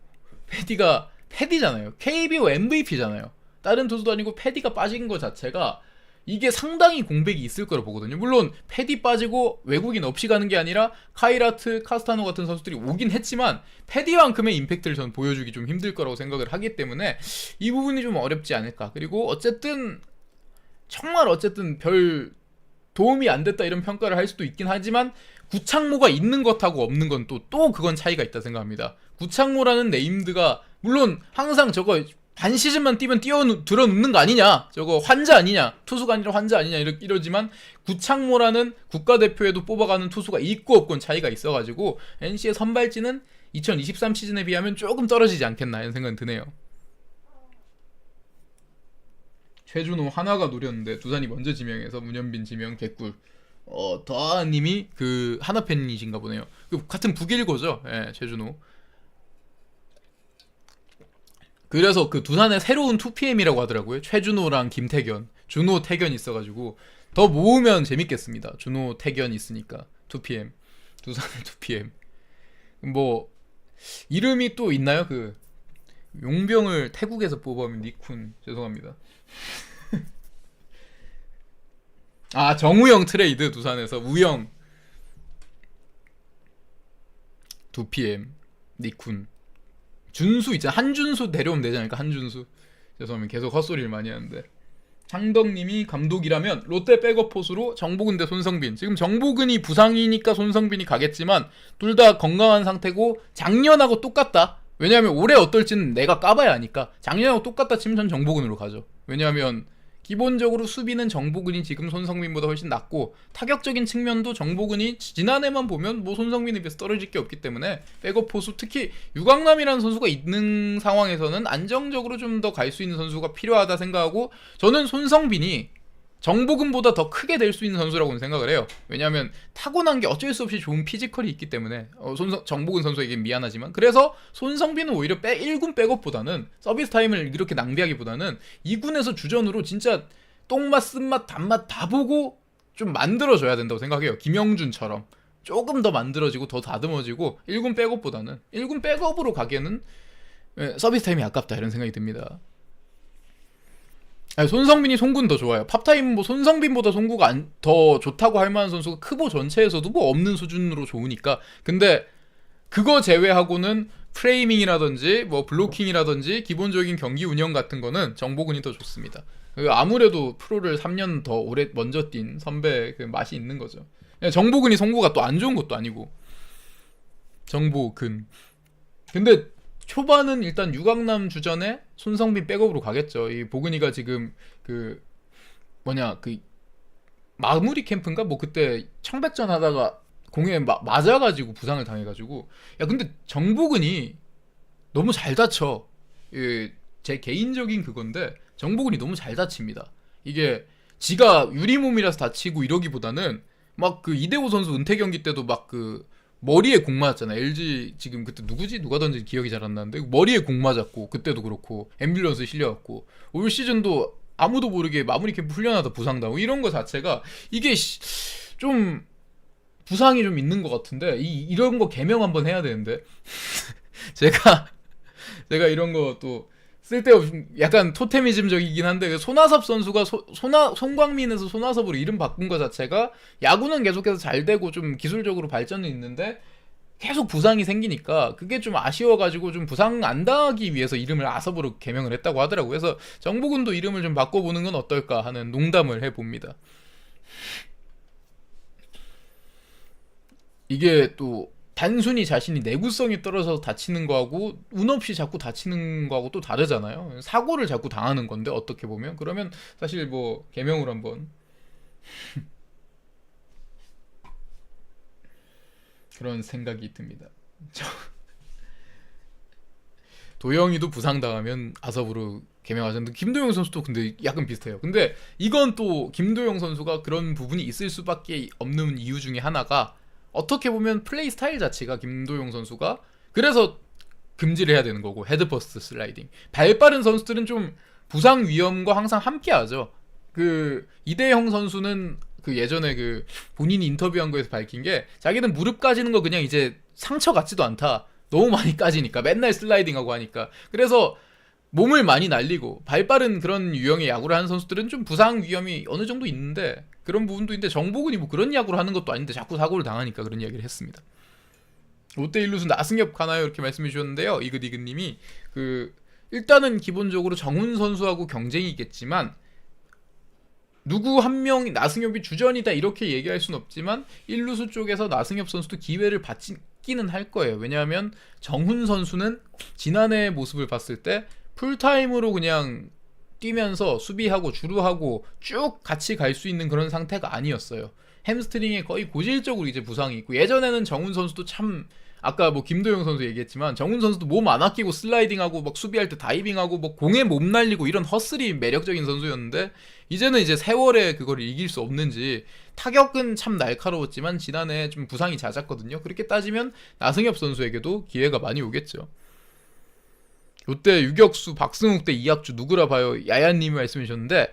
패디가 패디잖아요. KBO MVP잖아요. 다른 투수도 아니고 패디가 빠진 것 자체가 이게 상당히 공백이 있을 거라 보거든요. 물론 패디 빠지고 외국인 없이 가는 게 아니라 카이라트, 카스타노 같은 선수들이 오긴 했지만 패디만큼의 임팩트를 저는 보여주기 좀 힘들 거라고 생각을 하기 때문에 이 부분이 좀 어렵지 않을까. 그리고 정말 어쨌든 별 도움이 안 됐다 이런 평가를 할 수도 있긴 하지만 구창모가 있는 것하고 없는 건 또 그건 차이가 있다 생각합니다. 구창모라는 네임드가 물론 항상 저거 반 시즌만 뛰면 들어눕는 거 아니냐, 저거 환자 아니냐, 투수가 아니라 환자 아니냐 이러지만 구창모라는 국가대표에도 뽑아가는 투수가 있고 없고는 차이가 있어가지고 NC의 선발진은 2023 시즌에 비하면 조금 떨어지지 않겠나 이런 생각은 드네요. 최준호 하나가 노렸는데 두산이 먼저 지명해서 문현빈 지명 개꿀. 더아님이 그 하나 팬이신가 보네요. 같은 북일고죠. 예, 최준호. 그래서 그 두산의 새로운 2PM이라고 하더라고요. 최준호랑 김태견, 준호 태견 있어가지고 더 모으면 재밌겠습니다. 준호 태견 있으니까 2PM, 두산의 2PM. 뭐 이름이 또 있나요? 그 용병을 태국에서 뽑아오면 니쿤, 죄송합니다. 아, 정우영 트레이드 두산에서 우영 2PM 니쿤 준수 있잖아. 한준수 데려오면 되지 않을까? 한준수. 죄송합니다. 계속 헛소리를 많이 하는데. 창덕님이 감독이라면 롯데 백업 포수로 정보근 대 손성빈. 지금 정보근이 부상이니까 손성빈이 가겠지만 둘 다 건강한 상태고 작년하고 똑같다. 왜냐하면 올해 어떨지는 내가 까봐야 하니까. 작년하고 똑같다 치면 전 정보근으로 가죠. 왜냐하면 기본적으로 수비는 정보근이 지금 손성빈보다 훨씬 낫고 타격적인 측면도 정보근이 지난해만 보면 뭐 손성빈에 비해서 떨어질 게 없기 때문에 백업 포수, 특히 유강남이라는 선수가 있는 상황에서는 안정적으로 좀 더 갈 수 있는 선수가 필요하다 생각하고, 저는 손성빈이 정보근보다 더 크게 될 수 있는 선수라고는 생각을 해요. 왜냐하면 타고난 게 어쩔 수 없이 좋은 피지컬이 있기 때문에 정보근 선수에게 미안하지만, 그래서 손성빈은 오히려 1군 백업보다는 서비스 타임을 이렇게 낭비하기보다는 2군에서 주전으로 진짜 똥맛, 쓴맛, 단맛 다 보고 좀 만들어줘야 된다고 생각해요. 김영준처럼 조금 더 만들어지고 더 다듬어지고 1군 백업보다는 1군 백업으로 가기에는 서비스 타임이 아깝다 이런 생각이 듭니다. 아니, 손성빈이 송구는 더 좋아요. 팝타임 뭐 손성빈보다 송구가 더 좋다고 할 만한 선수가 크보 전체에서도 뭐 없는 수준으로 좋으니까. 근데 그거 제외하고는 프레이밍이라든지 뭐 블로킹이라든지 기본적인 경기 운영 같은 거는 정보근이 더 좋습니다. 아무래도 프로를 3년 더 오래 먼저 뛴 선배 그 맛이 있는 거죠. 정보근이 송구가 또 안 좋은 것도 아니고. 정보근. 근데 초반은 일단 유강남 주전에 손성빈 백업으로 가겠죠. 이 보근이가 지금 그 마무리 캠프인가 뭐 그때 청백전 하다가 공에 맞아가지고 부상을 당해가지고. 야 근데 정보근이 너무 잘 다쳐. 제 개인적인 그건데 정보근이 너무 잘 다칩니다. 이게 지가 유리몸이라서 다치고 이러기보다는 막 그 이대호 선수 은퇴 경기 때도 막 그 머리에 공 맞았잖아. LG 지금 그때 누구지? 누가 던진 기억이 잘 안 나는데 머리에 공 맞았고 그때도 그렇고 앰뷸런스 실려갖고 올 시즌도 아무도 모르게 마무리 캠프 훈련하다 부상당하고 이런 거 자체가 이게 좀 부상이 좀 있는 것 같은데 이런 거 개명 한번 해야 되는데 제가 제가 이런 거 또 쓸데없이 약간 토테미즘적이긴 한데 그 손아섭 선수가 손광민에서 손아섭으로 이름 바꾼 거 자체가 야구는 계속해서 잘 되고 좀 기술적으로 발전은 있는데 계속 부상이 생기니까 그게 좀 아쉬워가지고 좀 부상 안 당하기 위해서 이름을 아섭으로 개명을 했다고 하더라고요. 그래서 정보근도 이름을 좀 바꿔보는 건 어떨까 하는 농담을 해봅니다. 이게 또 단순히 자신이 내구성이 떨어져서 다치는 거하고 운 없이 자꾸 다치는 거하고 또 다르잖아요. 사고를 자꾸 당하는 건데 어떻게 보면 그러면 사실 뭐 개명으로 한번 그런 생각이 듭니다. 도영이도 부상당하면 아섭으로 개명하셨는데 김도영 선수도 근데 약간 비슷해요. 근데 이건 또 김도영 선수가 그런 부분이 있을 수밖에 없는 이유 중에 하나가 어떻게 보면 플레이 스타일 자체가 김도영 선수가 그래서 금지를 해야 되는 거고 헤드퍼스트 슬라이딩 발 빠른 선수들은 좀 부상 위험과 항상 함께하죠. 그 이대형 선수는 그 예전에 그 본인이 인터뷰한 거에서 밝힌 게 자기는 무릎 까지는 거 그냥 이제 상처 같지도 않다. 너무 많이 까지니까 맨날 슬라이딩하고 하니까 그래서 몸을 많이 날리고 발 빠른 그런 유형의 야구를 하는 선수들은 좀 부상 위험이 어느 정도 있는데 그런 부분도 있는데 정보근이 뭐 그런 야구를 하는 것도 아닌데 자꾸 사고를 당하니까 그런 이야기를 했습니다. 롯데 일루수 나승엽 가나요? 이렇게 말씀해 주셨는데요. 이그디그님이 그 일단은 기본적으로 정훈 선수하고 경쟁이겠지만 누구 한 명이 나승엽이 주전이다 이렇게 얘기할 수는 없지만 일루수 쪽에서 나승엽 선수도 기회를 받기는 할 거예요. 왜냐하면 정훈 선수는 지난해 모습을 봤을 때 풀타임으로 그냥 뛰면서 수비하고 주루하고 쭉 같이 갈 수 있는 그런 상태가 아니었어요. 햄스트링에 거의 고질적으로 이제 부상이 있고 예전에는 정훈 선수도 참 아까 뭐 김도영 선수 얘기했지만 정훈 선수도 몸 안 아끼고 슬라이딩하고 막 수비할 때 다이빙하고 뭐 공에 몸 날리고 이런 허슬이 매력적인 선수였는데 이제는 이제 세월에 그걸 이길 수 없는지 타격은 참 날카로웠지만 지난해 좀 부상이 잦았거든요. 그렇게 따지면 나승엽 선수에게도 기회가 많이 오겠죠. 롯데 유격수 박승욱 대 이학주 누구라 봐요? 야야님이 말씀해 주셨는데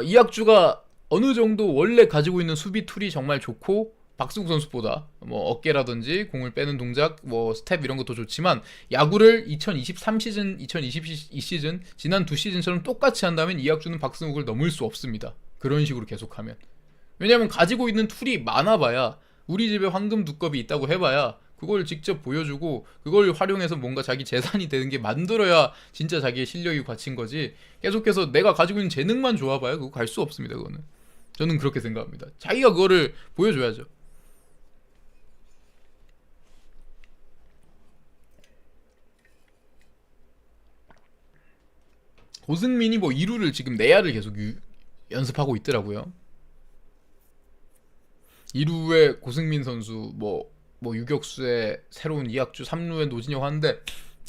이학주가 어느 정도 원래 가지고 있는 수비 툴이 정말 좋고 박승욱 선수보다 뭐 어깨라든지 공을 빼는 동작, 뭐 스텝 이런 것도 좋지만 야구를 2023 시즌, 2022 시즌 지난 두 시즌처럼 똑같이 한다면 이학주는 박승욱을 넘을 수 없습니다. 그런 식으로 계속하면 왜냐면 가지고 있는 툴이 많아봐야 우리 집에 황금 두꺼비 있다고 해봐야 그걸 직접 보여주고 그걸 활용해서 뭔가 자기 재산이 되는 게 만들어야 진짜 자기의 실력이 갖춘 거지 계속해서 내가 가지고 있는 재능만 좋아봐야 그거 갈 수 없습니다. 그거는 저는 그렇게 생각합니다. 자기가 그거를 보여줘야죠. 고승민이 뭐 2루를 지금 내야를 계속 연습하고 있더라고요. 2루에 고승민 선수 뭐 유격수에 새로운 이학주 3루에 노진혁 하는데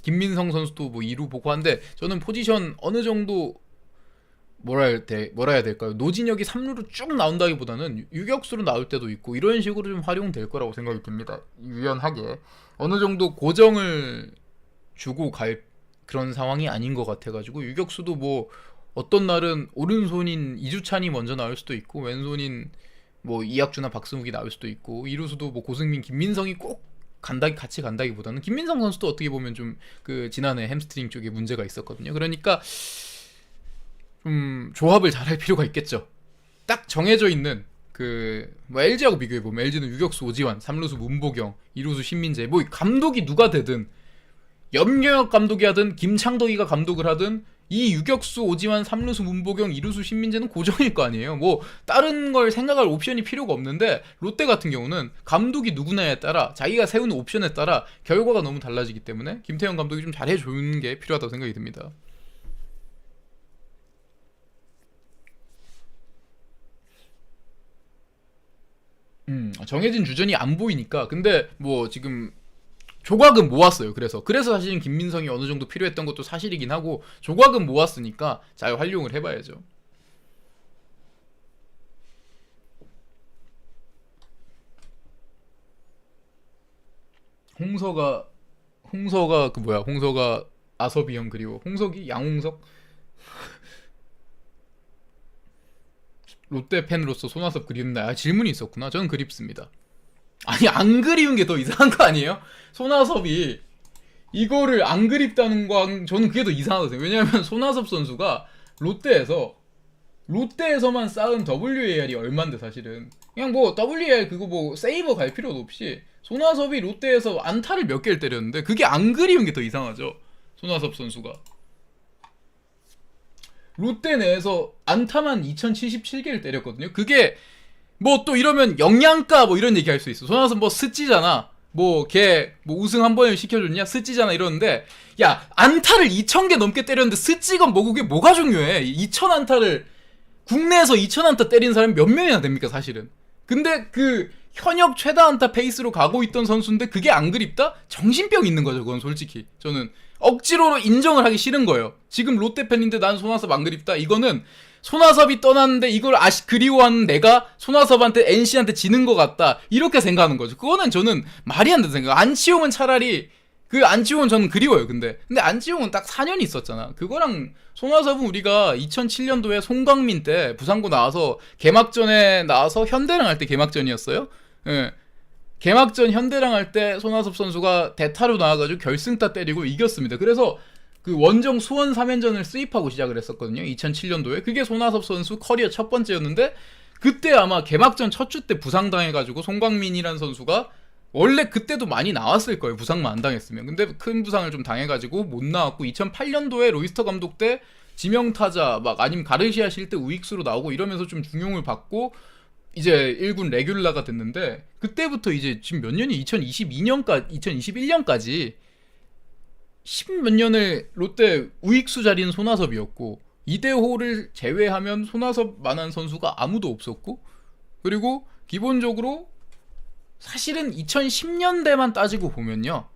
김민성 선수도 뭐 2루 보고 하는데 저는 포지션 어느 정도 뭐라 해야 될까요? 노진혁이 3루로 쭉 나온다기보다는 유격수로 나올 때도 있고 이런 식으로 좀 활용될 거라고 생각이 듭니다. 유연하게 어느 정도 고정을 주고 갈 그런 상황이 아닌 것 같아가지고 유격수도 뭐 어떤 날은 오른손인 이주찬이 먼저 나올 수도 있고 왼손인 뭐 이학주나 박승욱이 나올 수도 있고 이루수도 뭐 고승민, 김민성이 꼭 같이 간다기보다는 김민성 선수도 어떻게 보면 좀 그 지난해 햄스트링 쪽에 문제가 있었거든요. 그러니까 좀 조합을 잘할 필요가 있겠죠. 딱 정해져 있는 그 뭐 LG하고 비교해 보면 LG는 유격수 오지환, 3루수 문보경, 2루수 신민재 뭐 감독이 누가 되든 염경엽 감독이 하든 김창덕이가 감독을 하든 이 유격수 오지환 3루수 문보경 2루수 신민재는 고정일 거 아니에요. 뭐 다른 걸 생각할 옵션이 필요가 없는데 롯데 같은 경우는 감독이 누구냐에 따라 자기가 세우는 옵션에 따라 결과가 너무 달라지기 때문에 김태형 감독이 좀 잘해주는 게 필요하다고 생각이 듭니다. 정해진 주전이 안 보이니까 근데 뭐 지금 조각은 모았어요. 그래서 사실은 김민성이 어느 정도 필요했던 것도 사실이긴 하고 조각은 모았으니까 잘 활용을 해봐야죠. 홍서가 그 뭐야? 홍서가 아섭이 형 그리워. 홍석이 양홍석 롯데 팬으로서 손아섭 그리운다. 아, 질문이 있었구나. 저는 그립습니다. 아니 안 그리운 게 더 이상한 거 아니에요? 손아섭이 이거를 안 그립다는 거 저는 그게 더 이상하거든요. 왜냐하면 손아섭 선수가 롯데에서만 쌓은 WAR이 얼만데 사실은 그냥 뭐 WAR 그거 뭐 세이버 갈 필요도 없이 손아섭이 롯데에서 안타를 몇 개를 때렸는데 그게 안 그리운 게 더 이상하죠. 손아섭 선수가 롯데 내에서 안타만 2077개를 때렸거든요. 그게 뭐 또 이러면 영양가 뭐 이런 얘기 할 수 있어. 손아섭 뭐 스찌잖아. 뭐 걔 뭐 우승 한 번을 시켜줬냐 스찌잖아 이러는데 야 안타를 2000개 넘게 때렸는데 스찌건 뭐 그게 뭐가 중요해. 2000안타를 국내에서 2000안타 때린 사람이 몇 명이나 됩니까 사실은. 근데 그 현역 최다 안타 페이스로 가고 있던 선수인데 그게 안 그립다? 정신병 있는 거죠. 그건 솔직히 저는 억지로 인정을 하기 싫은 거예요. 지금 롯데 팬인데 난 손아섭 안 그립다? 이거는 손아섭이 떠났는데 이걸 그리워하는 내가 손아섭한테 NC한테 지는 것 같다 이렇게 생각하는 거죠. 그거는 저는 말이 안 되는 생각. 안치홍은 차라리 그 안치홍은 저는 그리워요. 근데 안치홍은 딱 4년 있었잖아. 그거랑 손아섭은 우리가 2007년도에 송강민 때 부산고 나와서 개막전에 나와서 현대랑 할 때 개막전이었어요. 예. 개막전 현대랑 할 때 손아섭 선수가 대타로 나와가지고 결승타 때리고 이겼습니다. 그래서 그 원정 수원 3연전을 수입하고 시작을 했었거든요. 2007년도에. 그게 손아섭 선수 커리어 첫 번째였는데 그때 아마 개막전 첫 주 때 부상당해가지고 송광민이라는 선수가 원래 그때도 많이 나왔을 거예요. 부상만 안 당했으면. 근데 큰 부상을 좀 당해가지고 못 나왔고 2008년도에 로이스터 감독 때 지명타자 막 아니면 가르시아 실 때 우익수로 나오고 이러면서 좀 중용을 받고 이제 1군 레귤라가 됐는데 그때부터 이제 지금 몇 년이 2021년까지 10몇 년을 롯데 우익수 자리는 손아섭이었고 이대호를 제외하면 손아섭만한 선수가 아무도 없었고 그리고 기본적으로 사실은 2010년대만 따지고 보면요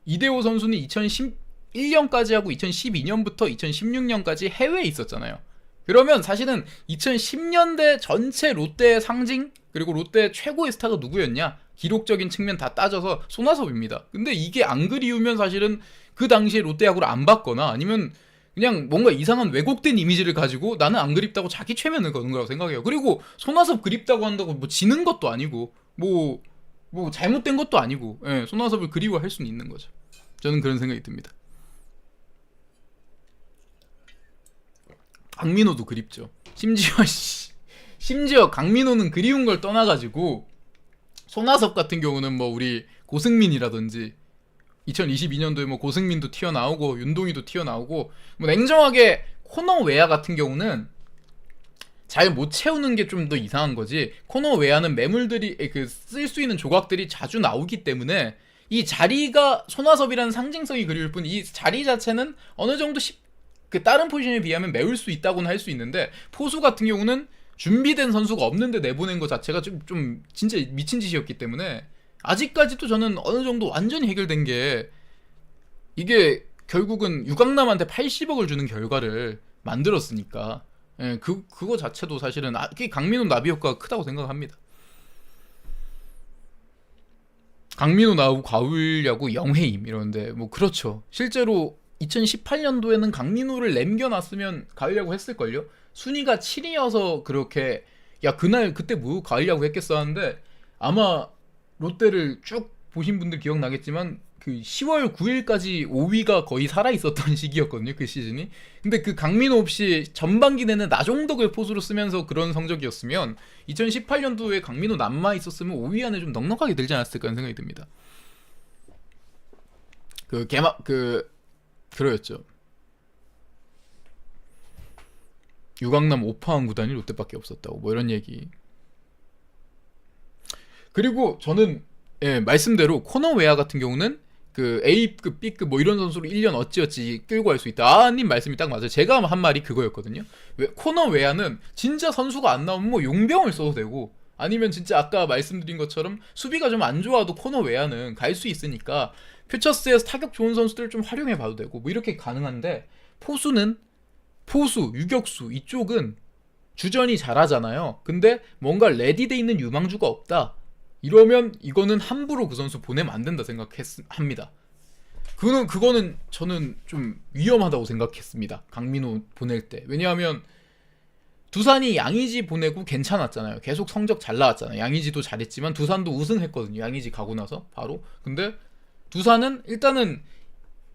이대호 선수는 2011년까지 하고 2012년부터 2016년까지 해외에 있었잖아요. 그러면 사실은 2010년대 전체 롯데의 상징 그리고 롯데 최고의 스타가 누구였냐 기록적인 측면 다 따져서 손아섭입니다. 근데 이게 안 그리우면 사실은 그 당시에 롯데 야구를 안 봤거나 아니면 그냥 뭔가 이상한 왜곡된 이미지를 가지고 나는 안 그립다고 자기 최면을 거는 거라고 생각해요. 그리고 손아섭 그립다고 한다고 뭐 지는 것도 아니고 뭐 잘못된 것도 아니고 예, 손아섭을 그리워할 수는 있는 거죠. 저는 그런 생각이 듭니다. 강민호도 그립죠. 심지어 강민호는 그리운 걸 떠나가지고 손아섭 같은 경우는 뭐 우리 고승민이라든지 2022년도에 뭐 고승민도 튀어나오고 윤동희도 튀어나오고 뭐 냉정하게 코너 외야 같은 경우는 잘 못 채우는 게 좀 더 이상한 거지. 코너 외야는 매물들이 그 쓸 수 있는 조각들이 자주 나오기 때문에 이 자리가 손아섭이라는 상징성이 그리울 뿐 이 자리 자체는 어느 정도 그 다른 포지션에 비하면 메울 수 있다고는 할 수 있는데 포수 같은 경우는 준비된 선수가 없는데 내보낸 것 자체가 좀 진짜 미친 짓이었기 때문에 아직까지도 저는 어느 정도 완전히 해결된 게 이게 결국은 유강남한테 80억을 주는 결과를 만들었으니까 예, 그거 자체도 사실은 강민호 나비 효과가 크다고 생각합니다. 강민호 나오고 가을 야구 영해임 이러는데 뭐 그렇죠. 실제로 2018년도에는 강민호를 남겨놨으면 가을 야구 했을걸요? 순위가 7위여서 그렇게 야 그때 뭐 가을 야구 했겠어 하는데 아마 롯데를 쭉 보신 분들 기억나겠지만 그 10월 9일까지 5위가 거의 살아있었던 시기였거든요. 그 시즌이. 근데 그 강민호 없이 전반기 내내 나종덕을 포수로 쓰면서 그런 성적이었으면 2018년도에 강민호 남아있었으면 5위 안에 좀 넉넉하게 들지 않았을까 하는 생각이 듭니다. 그러였죠. 유강남 오파한 구단이 롯데밖에 없었다고 뭐 이런 얘기. 그리고 저는 예, 말씀대로 코너 외야 같은 경우는 그 A급, B급 뭐 이런 선수로 1년 어찌어찌 끌고 갈 수 있다. 아님 말씀이 딱 맞아요. 제가 한 말이 그거였거든요. 코너 외야는 진짜 선수가 안 나오면 뭐 용병을 써도 되고 아니면 진짜 아까 말씀드린 것처럼 수비가 좀 안 좋아도 코너 외야는 갈 수 있으니까 퓨처스에서 타격 좋은 선수들을 좀 활용해 봐도 되고 뭐 이렇게 가능한데, 포수, 유격수 이쪽은 주전이 잘하잖아요. 근데 뭔가 레디돼 있는 유망주가 없다. 이러면 이거는 함부로 그 선수 보내면 안 된다 생각합니다. 그거는 저는 좀 위험하다고 생각했습니다. 강민호 보낼 때. 왜냐하면 두산이 양의지 보내고 괜찮았잖아요. 계속 성적 잘 나왔잖아요. 양의지도 잘했지만 두산도 우승했거든요. 양의지 가고 나서 바로. 근데 두산은 일단은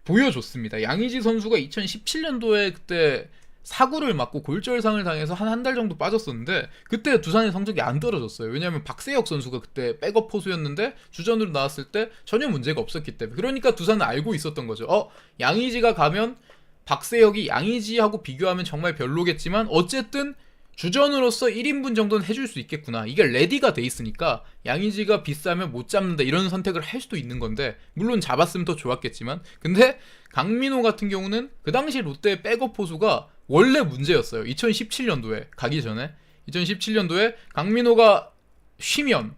보여줬습니다. 양의지 선수가 2017년도에 그때 사구를 맞고 골절상을 당해서 한 달 정도 빠졌었는데 그때 두산의 성적이 안 떨어졌어요. 왜냐하면 박세혁 선수가 그때 백업 포수였는데 주전으로 나왔을 때 전혀 문제가 없었기 때문에. 그러니까 두산은 알고 있었던 거죠. 양의지가 가면 박세혁이 양의지하고 비교하면 정말 별로겠지만 어쨌든 주전으로서 1인분 정도는 해줄 수 있겠구나. 이게 레디가 돼 있으니까 양의지가 비싸면 못 잡는다 이런 선택을 할 수도 있는 건데, 물론 잡았으면 더 좋았겠지만, 근데 강민호 같은 경우는 그 당시 롯데의 백업 포수가 원래 문제였어요. 2017년도에 가기 전에 2017년도에 강민호가 쉬면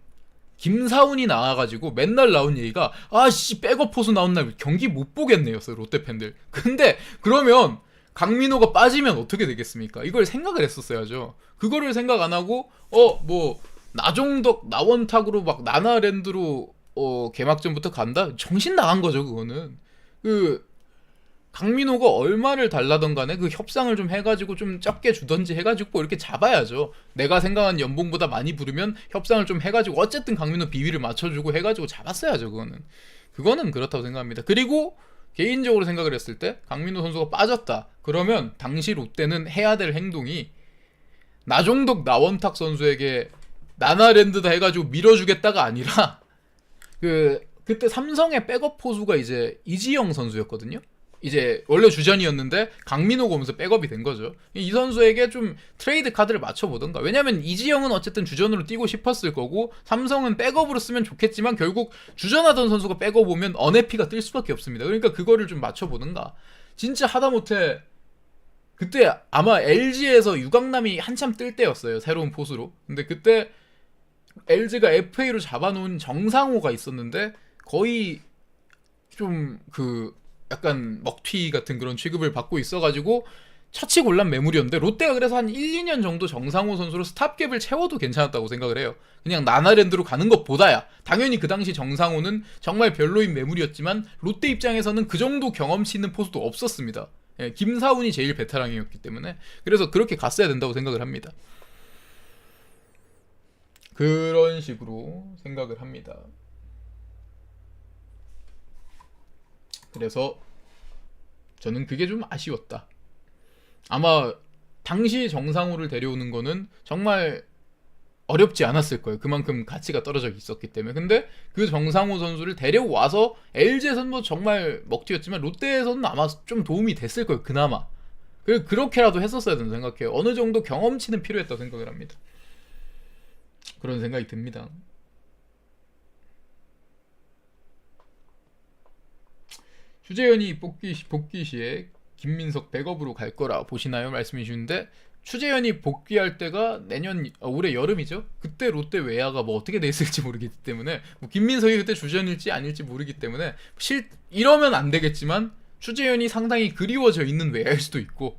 김사훈이 나와가지고 맨날 나온 얘기가 아씨 백업 포수 나온 날 경기 못 보겠네였어요, 롯데 팬들. 근데 그러면 강민호가 빠지면 어떻게 되겠습니까? 이걸 생각을 했었어야죠. 그거를 생각 안 하고 나종덕 나원탁으로 막 나나랜드로 개막전부터 간다? 정신 나간 거죠. 그거는 강민호가 얼마를 달라던 간에 그 협상을 좀 해가지고 좀 적게 주던지 해가지고 뭐 이렇게 잡아야죠. 내가 생각한 연봉보다 많이 부르면 협상을 좀 해가지고 어쨌든 강민호 비위를 맞춰주고 해가지고 잡았어야죠. 그거는 그렇다고 생각합니다. 그리고 개인적으로 생각을 했을 때 강민호 선수가 빠졌다 그러면 당시 롯데는 해야 될 행동이 나종덕 나원탁 선수에게 나나랜드다 해가지고 밀어주겠다가 아니라 그때 삼성의 백업 포수가 이제 이지영 선수였거든요. 이제 원래 주전이었는데 강민호가 오면서 백업이 된 거죠. 이 선수에게 좀 트레이드 카드를 맞춰보던가. 왜냐면 이지영은 어쨌든 주전으로 뛰고 싶었을 거고 삼성은 백업으로 쓰면 좋겠지만 결국 주전하던 선수가 백업 오면 언해피가 뜰 수밖에 없습니다. 그러니까 그거를 좀 맞춰보던가. 진짜 하다못해 그때 아마 LG에서 유강남이 한참 뜰 때였어요. 새로운 포수로. 근데 그때 LG가 FA로 잡아놓은 정상호가 있었는데 거의 좀 약간 먹튀 같은 그런 취급을 받고 있어가지고 처치곤란 매물이었는데 롯데가 그래서 한 1, 2년 정도 정상호 선수로 스탑갭을 채워도 괜찮았다고 생각을 해요. 그냥 나나랜드로 가는 것보다야. 당연히 그 당시 정상호는 정말 별로인 매물이었지만 롯데 입장에서는 그 정도 경험치 있는 포수도 없었습니다. 김사훈이 제일 베테랑이었기 때문에. 그래서 그렇게 갔어야 된다고 생각을 합니다. 그런 식으로 생각을 합니다. 그래서 저는 그게 좀 아쉬웠다. 아마 당시 정상호를 데려오는 거는 정말 어렵지 않았을 거예요. 그만큼 가치가 떨어져 있었기 때문에. 근데 그 정상호 선수를 데려와서 LG에서는 뭐 정말 먹튀였지만 롯데에서는 아마 좀 도움이 됐을 거예요. 그나마. 그렇게라도 했었어야 된다고 생각해요. 어느 정도 경험치는 필요했다고 생각을 합니다. 그런 생각이 듭니다. 추재현이 복귀 시에 김민석 백업으로 갈 거라 보시나요? 말씀해 주시는데, 추재현이 복귀할 때가 올해 여름이죠. 그때 롯데 외야가 뭐 어떻게 돼 있을지 모르기 때문에 김민석이 그때 주전일지 아닐지 모르기 때문에 이러면 안 되겠지만 추재현이 상당히 그리워져 있는 외야일 수도 있고,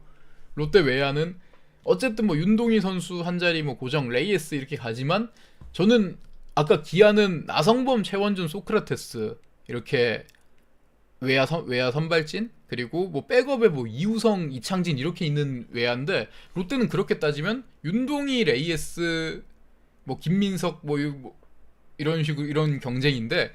롯데 외야는 어쨌든 윤동희 선수 한 자리 고정 레이에스 이렇게 가지만, 저는 아까 기아는 나성범, 최원준, 소크라테스 이렇게 외야 선발진, 그리고 백업에 이우성, 이창진 이렇게 있는 외야인데, 롯데는 그렇게 따지면 윤동희, 레이에스, 김민석 이런 식으로 이런 경쟁인데,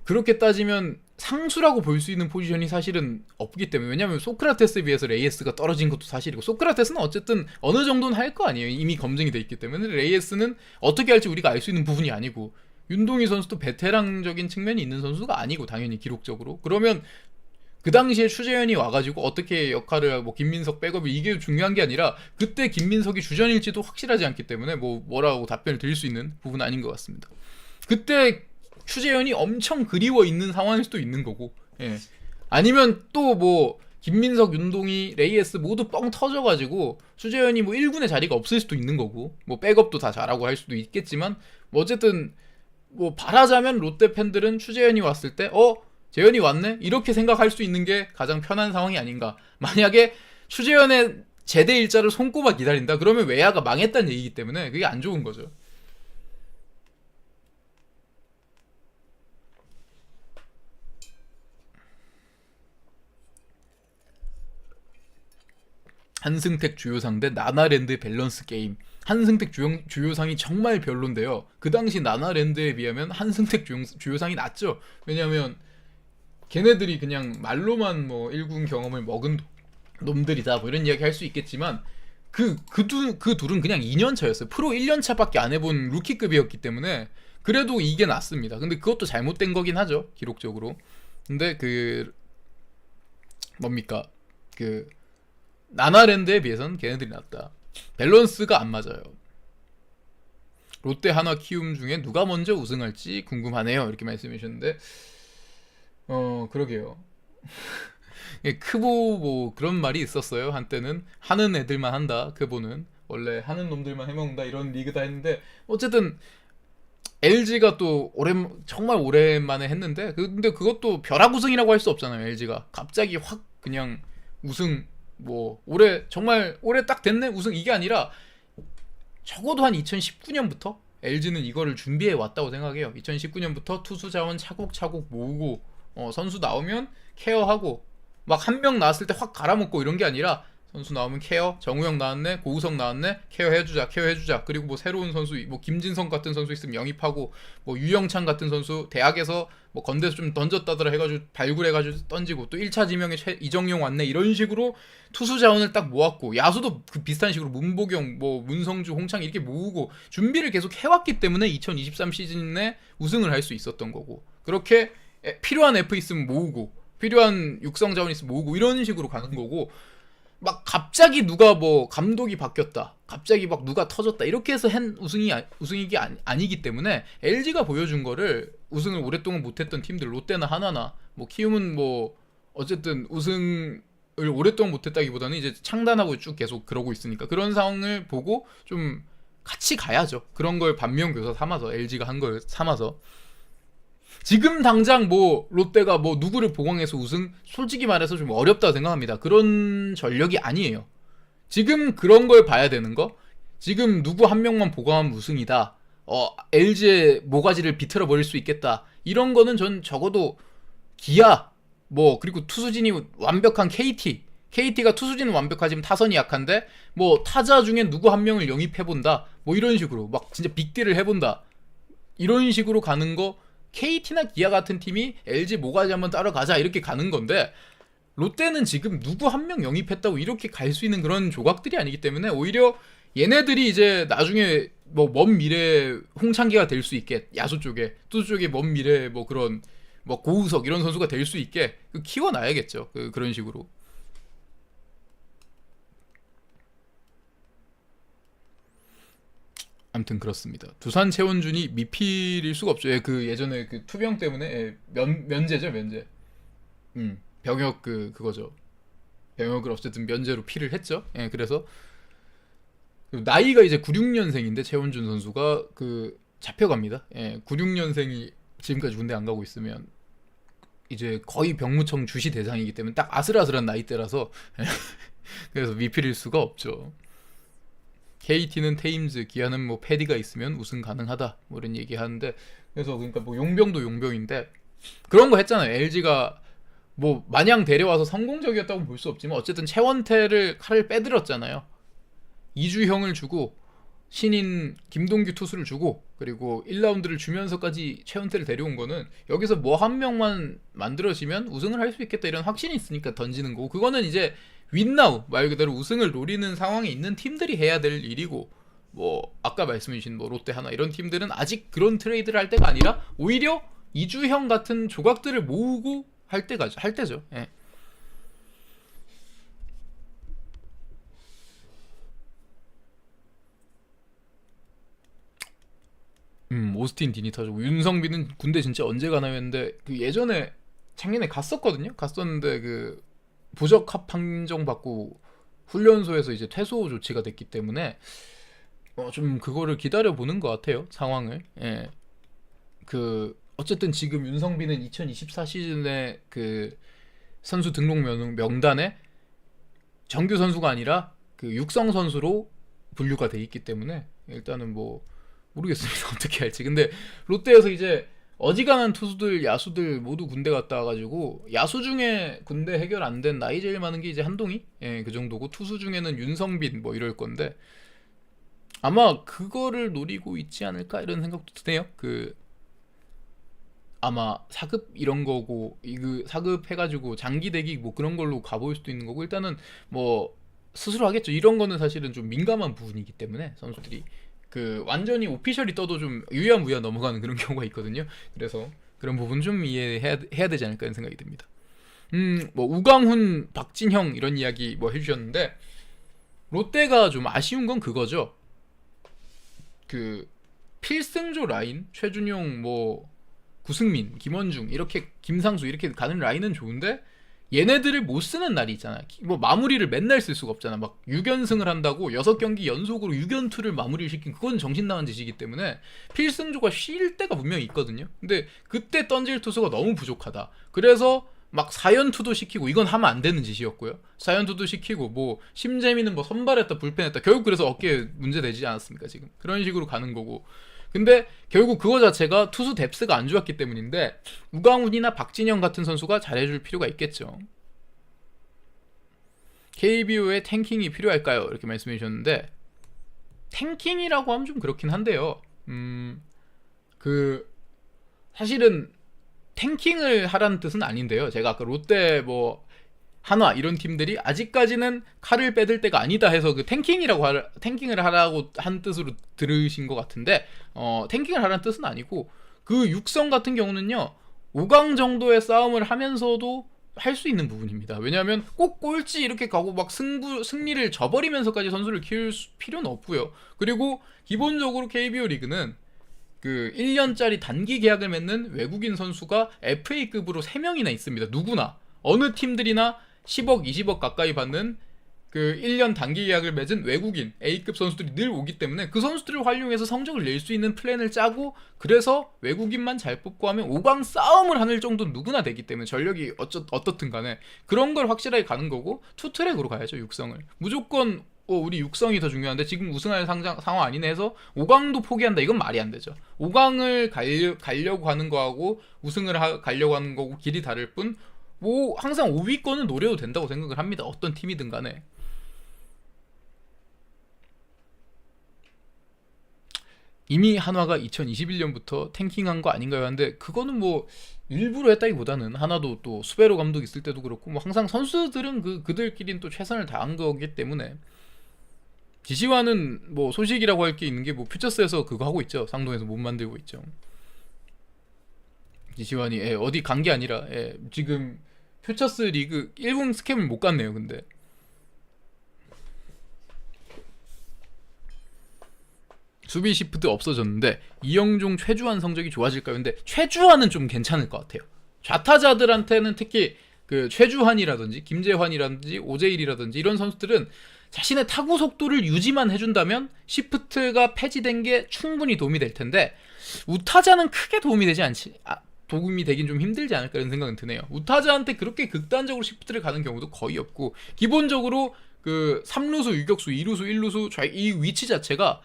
그렇게 따지면 상수라고 볼 수 있는 포지션이 사실은 없기 때문에. 왜냐면 소크라테스에 비해서 레이에스가 떨어진 것도 사실이고, 소크라테스는 어쨌든 어느 정도는 할 거 아니에요. 이미 검증이 돼 있기 때문에. 레이에스는 어떻게 할지 우리가 알 수 있는 부분이 아니고, 윤동희 선수도 베테랑적인 측면이 있는 선수가 아니고 당연히 기록적으로. 그러면 그 당시에 추재현이 와가지고 어떻게 역할을 김민석 백업이 이게 중요한 게 아니라, 그때 김민석이 주전일지도 확실하지 않기 때문에 뭐라고 답변을 드릴 수 있는 부분은 아닌 것 같습니다. 그때 추재현이 엄청 그리워 있는 상황일 수도 있는 거고, 아니면 또 김민석, 윤동희, 레이에스 모두 뻥 터져가지고 추재현이 뭐 1군에 자리가 없을 수도 있는 거고 뭐 백업도 다 잘하고 할 수도 있겠지만 뭐 어쨌든 뭐 바라자면 롯데 팬들은 추재현이 왔을 때 재현이 왔네? 이렇게 생각할 수 있는 게 가장 편한 상황이 아닌가. 만약에 추재현의 제대 일자를 손꼽아 기다린다? 그러면 외야가 망했다는 얘기이기 때문에 그게 안 좋은 거죠. 한승택 주요상 대 나나랜드 밸런스 게임. 한승택 주요상이 정말 별론데요. 그 당시 나나랜드에 비하면 한승택 주요상이 낫죠. 왜냐면 걔네들이 그냥 말로만 뭐 1군 경험을 먹은 놈들이다 뭐 이런 이야기 할 수 있겠지만 그 둘은 그냥 2년 차였어요. 프로 1년 차밖에 안 해본 루키급이었기 때문에 그래도 이게 낫습니다. 근데 그것도 잘못된 거긴 하죠. 기록적으로. 근데 뭡니까? 나나랜드에 비해서는 걔네들이 낫다. 밸런스가 안 맞아요. 롯데 하나 키움 중에 누가 먼저 우승할지 궁금하네요. 이렇게 말씀해 주셨는데 그러게요. 크보 뭐 그런 말이 있었어요. 한때는 하는 애들만 한다. 크보는 원래 하는 놈들만 해먹는다 이런 리그다 했는데 어쨌든 LG가 또 정말 오랜만에 했는데 근데 그것도 벼락 우승이라고 할 수 없잖아요. LG가 갑자기 확 그냥 우승 뭐 정말 올해 딱 됐네 우승 이게 아니라 적어도 한 2019년부터 LG는 이거를 준비해 왔다고 생각해요. 2019년부터 투수 자원 차곡차곡 모으고 선수 나오면 케어하고 막 한 명 나왔을 때 확 갈아먹고 이런 게 아니라 선수 나오면 케어, 정우영 나왔네, 고우석 나왔네, 케어해주자. 그리고 뭐 새로운 선수, 뭐 김진성 같은 선수 있으면 영입하고, 뭐 유영찬 같은 선수 대학에서 뭐 건대에서 좀 던졌다더라 해가지고 발굴해가지고 던지고 또 1차 지명에 이정용 왔네 이런 식으로 투수 자원을 딱 모았고 야수도 그 비슷한 식으로 문보경, 뭐 문성주, 홍창 이렇게 모으고 준비를 계속 해왔기 때문에 2023 시즌에 우승을 할 수 있었던 거고 그렇게 필요한 F 있으면 모으고 필요한 육성 자원 있으면 모으고 이런 식으로 가는 거고 막 갑자기 누가 뭐 감독이 바뀌었다 갑자기 막 누가 터졌다 이렇게 해서 우승이 아니기 때문에 LG가 보여준 거를 우승을 오랫동안 못했던 팀들 롯데나 하나나 뭐 키움은 뭐 어쨌든 우승을 오랫동안 못했다기보다는 이제 창단하고 쭉 계속 그러고 있으니까 그런 상황을 보고 좀 같이 가야죠. 그런 걸 반면교사 삼아서 LG가 한 걸 삼아서 지금 당장 뭐 롯데가 뭐 누구를 보강해서 우승 솔직히 말해서 좀 어렵다고 생각합니다. 그런 전력이 아니에요. 지금 그런 걸 봐야 되는 거 지금 누구 한 명만 보강하면 우승이다. LG의 모가지를 비틀어 버릴 수 있겠다. 이런 거는 전 적어도 기아 뭐 그리고 투수진이 완벽한 KT가 투수진은 완벽하지만 타선이 약한데 뭐 타자 중에 누구 한 명을 영입해본다. 뭐 이런 식으로 막 진짜 빅딜을 해본다. 이런 식으로 가는 거 KT나 기아 같은 팀이 LG 모가지 한번 따라가자 이렇게 가는 건데 롯데는 지금 누구 한 명 영입했다고 이렇게 갈 수 있는 그런 조각들이 아니기 때문에 오히려 얘네들이 이제 나중에 뭐 먼 미래에 홍창기가 될 수 있게 야수 쪽에 투수 쪽에 먼 미래에 뭐 그런 뭐 고우석 이런 선수가 될 수 있게 키워놔야겠죠. 그런 식으로. 아무튼 그렇습니다. 두산 최원준이 미필일 수가 없죠. 그 예전에 그 투병 때문에 면제죠, 면제. 병역 그거죠. 병역을 어쨌든 면제로 필을 했죠. 그래서 나이가 이제 96년생인데 최원준 선수가 잡혀갑니다. 96년생이 지금까지 군대 안 가고 있으면 이제 거의 병무청 주시 대상이기 때문에 딱 아슬아슬한 나이대라서 그래서 미필일 수가 없죠. KT는 테임즈, 기아는 뭐 패디가 있으면 우승 가능하다 뭐 이런 얘기 하는데 그래서 그러니까 뭐 용병도 용병인데 그런 거 했잖아요. LG가 뭐 마냥 데려와서 성공적이었다고 볼 수 없지만 어쨌든 최원태를 칼을 빼들었잖아요. 이주형을 주고 신인 김동규 투수를 주고 그리고 1라운드를 주면서까지 최원태를 데려온 거는 여기서 뭐 한 명만 만들어지면 우승을 할 수 있겠다 이런 확신이 있으니까 던지는 거고 그거는 이제 윈나우 말 그대로 우승을 노리는 상황에 있는 팀들이 해야 될 일이고 뭐 아까 말씀해주신 뭐 롯데 하나 이런 팀들은 아직 그런 트레이드를 할 때가 아니라 오히려 이주형 같은 조각들을 모으고 할 때죠. 예. 오스틴 디니타죠. 윤성빈은 군대 진짜 언제 가나 했는데 예전에 작년에 갔었거든요. 갔었는데 부적합 판정 받고 훈련소에서 이제 퇴소 조치가 됐기 때문에 좀 그거를 기다려 보는 것 같아요, 상황을. 예. 그 어쨌든 지금 윤성빈은 2024 시즌에 그 선수 등록 명단에 정규 선수가 아니라 그 육성 선수로 분류가 돼 있기 때문에 일단은 뭐 모르겠습니다. 어떻게 할지. 근데 롯데에서 이제 어지간한 투수들, 야수들 모두 군대 갔다 와가지고 야수 중에 군대 해결 안 된 나이 제일 많은 게 이제 한동희, 예, 그 정도고 투수 중에는 윤성빈 뭐 이럴 건데 아마 그거를 노리고 있지 않을까 이런 생각도 드네요. 그 아마 사급 이런 거고 이거 사급 해가지고 장기 대기 뭐 그런 걸로 가볼 수도 있는 거고 일단은 뭐 스스로 하겠죠. 이런 거는 사실은 좀 민감한 부분이기 때문에 선수들이 그 완전히 오피셜이 떠도 좀 유야무야 넘어가는 그런 경우가 있거든요. 그래서 그런 부분 좀 이해해야 되지 않을까 하는 생각이 듭니다. 뭐 우강훈, 박진형 이런 이야기 뭐 해주셨는데 롯데가 좀 아쉬운 건 그거죠. 그 필승조 라인 최준용 뭐 구승민, 김원중 이렇게 김상수 이렇게 가는 라인은 좋은데 얘네들을 못 쓰는 날이 있잖아. 뭐 마무리를 맨날 쓸 수가 없잖아. 막 6연승을 한다고 6경기 연속으로 6연투를 마무리를 시킨 그건 정신 나간 짓이기 때문에 필승조가 쉴 때가 분명히 있거든요. 근데 그때 던질 투수가 너무 부족하다. 그래서 막 4연투도 시키고 이건 하면 안 되는 짓이었고요. 4연투도 시키고 뭐 심재민은 뭐 선발했다 불펜했다 결국 그래서 어깨에 문제 되지 않았습니까 지금. 그런 식으로 가는 거고. 근데 결국 그거 자체가 투수 뎁스가 안 좋았기 때문인데 우강훈이나 박진영 같은 선수가 잘해줄 필요가 있겠죠. KBO에 탱킹이 필요할까요? 이렇게 말씀해 주셨는데 탱킹이라고 하면 좀 그렇긴 한데요. 그 사실은 탱킹을 하라는 뜻은 아닌데요. 제가 아까 롯데 뭐 한화 이런 팀들이 아직까지는 칼을 빼들 때가 아니다 해서 그 탱킹을 하라고 한 뜻으로 들으신 것 같은데 탱킹을 하라는 뜻은 아니고 그 육성 같은 경우는요 5강 정도의 싸움을 하면서도 할 수 있는 부분입니다. 왜냐하면 꼭 꼴찌 이렇게 가고 막 승리를 져버리면서까지 선수를 키울 필요는 없고요. 그리고 기본적으로 KBO 리그는 그 1년짜리 단기 계약을 맺는 외국인 선수가 FA급으로 3명이나 있습니다. 누구나 어느 팀들이나 10억, 20억 가까이 받는 그 1년 단기 계약을 맺은 외국인 A급 선수들이 늘 오기 때문에 그 선수들을 활용해서 성적을 낼 수 있는 플랜을 짜고 그래서 외국인만 잘 뽑고 하면 5강 싸움을 하는 정도는 누구나 되기 때문에 전력이 어떻든 간에 그런 걸 확실하게 가는 거고 투트랙으로 가야죠. 육성을 무조건 우리 육성이 더 중요한데 지금 우승할 상황 아니네 해서 5강도 포기한다 이건 말이 안 되죠. 5강을 가려고 하는 거하고 우승을 가려고 하는 거고 길이 다를 뿐 뭐 항상 5위권은 노려도 된다고 생각을 합니다. 어떤 팀이든 간에. 이미 한화가 2021년부터 탱킹한 거 아닌가요? 하는데 그거는 뭐 일부러 했다기보다는 하나도 또 수베로 감독 있을 때도 그렇고 뭐 항상 선수들은 그들끼리는 또 최선을 다한 거기 때문에 지시와는 뭐 소식이라고 할 게 있는 게 뭐 퓨처스에서 그거 하고 있죠. 상동에서 못 만들고 있죠. 지시환이 어디 간 게 아니라 지금 퓨처스 리그 1군 스캠을 못 갔네요. 근데 수비 시프트 없어졌는데 이영종 최주환 성적이 좋아질까요? 근데 최주환은 좀 괜찮을 것 같아요. 좌타자들한테는 특히 그 최주환이라든지 김재환이라든지 오재일이라든지 이런 선수들은 자신의 타구 속도를 유지만 해준다면 시프트가 폐지된 게 충분히 도움이 될 텐데 우타자는 크게 도움이 되긴 좀 힘들지 않을까 이런 생각은 드네요. 우타자한테 그렇게 극단적으로 시프트를 가는 경우도 거의 없고 기본적으로 그 3루수, 유격수, 2루수, 1루수 이 위치 자체가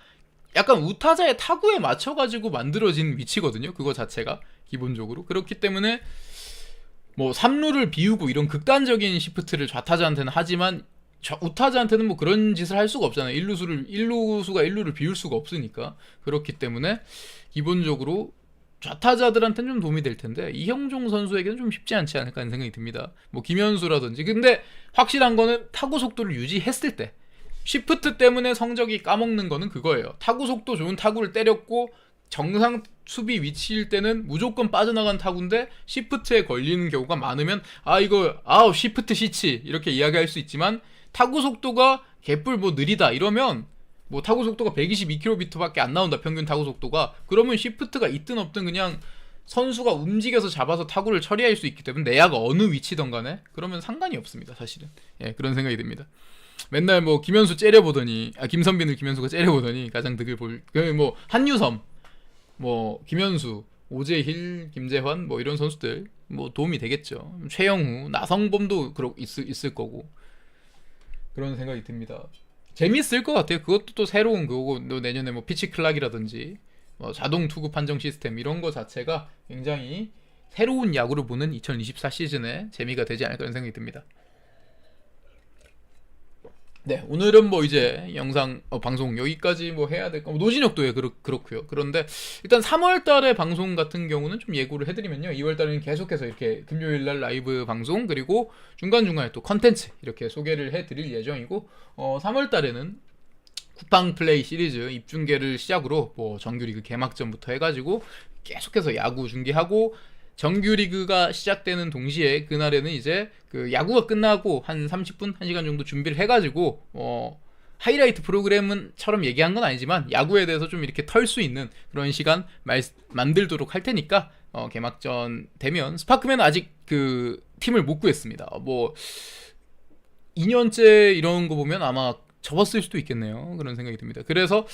약간 우타자의 타구에 맞춰가지고 만들어진 위치거든요. 그거 자체가 기본적으로 그렇기 때문에 뭐 3루를 비우고 이런 극단적인 시프트를 좌타자한테는 하지만 우타자한테는 뭐 그런 짓을 할 수가 없잖아요. 1루수가 1루를 비울 수가 없으니까. 그렇기 때문에 기본적으로 좌타자들한테는 좀 도움이 될 텐데 이형종 선수에게는 좀 쉽지 않지 않을까 하는 생각이 듭니다. 뭐 김현수라든지. 근데 확실한 거는 타구 속도를 유지했을 때 시프트 때문에 성적이 까먹는 거는 그거예요. 타구 속도 좋은 타구를 때렸고 정상 수비 위치일 때는 무조건 빠져나간 타구인데 시프트에 걸리는 경우가 많으면 시프트 시치 이렇게 이야기할 수 있지만 타구 속도가 개뿔 뭐 느리다 이러면 뭐 타구 속도가 122km밖에 안 나온다 평균 타구 속도가 그러면 시프트가 있든 없든 그냥 선수가 움직여서 잡아서 타구를 처리할 수 있기 때문에 내야가 어느 위치든 간에 그러면 상관이 없습니다. 사실은. 예, 그런 생각이 듭니다. 맨날 뭐 김현수 째려보더니 김선빈을 김현수가 째려보더니 가장 득을 뭐 한유섬, 뭐 김현수, 오재힐, 김재환 뭐 이런 선수들 뭐 도움이 되겠죠. 최영우, 나성범도 있을 거고 그런 생각이 듭니다. 재밌을 것 같아요. 그것도 또 새로운 그거고 또 내년에 뭐 피치 클락이라든지 뭐 자동 투구 판정 시스템 이런 거 자체가 굉장히 새로운 야구를 보는 2024 시즌에 재미가 되지 않을까 그런 생각이 듭니다. 네, 오늘은 뭐 이제 영상 방송 여기까지 뭐 해야 될까? 노진혁도 그렇고요. 그런데 일단 3월달에 방송 같은 경우는 좀 예고를 해드리면요, 2월달에는 계속해서 이렇게 금요일날 라이브 방송 그리고 중간중간에 또 컨텐츠 이렇게 소개를 해드릴 예정이고, 3월달에는 쿠팡 플레이 시리즈 입중계를 시작으로 뭐 정규리그 개막전부터 해가지고 계속해서 야구 중계하고. 정규리그가 시작되는 동시에 그날에는 이제 그 야구가 끝나고 한 30분, 1시간 정도 준비를 해가지고 하이라이트 프로그램은처럼 얘기한 건 아니지만 야구에 대해서 좀 이렇게 털 수 있는 그런 시간 만들도록 할 테니까 개막전 되면 스파크맨은 아직 그 팀을 못 구했습니다. 뭐 2년째 이런 거 보면 아마 접었을 수도 있겠네요. 그런 생각이 듭니다. 그래서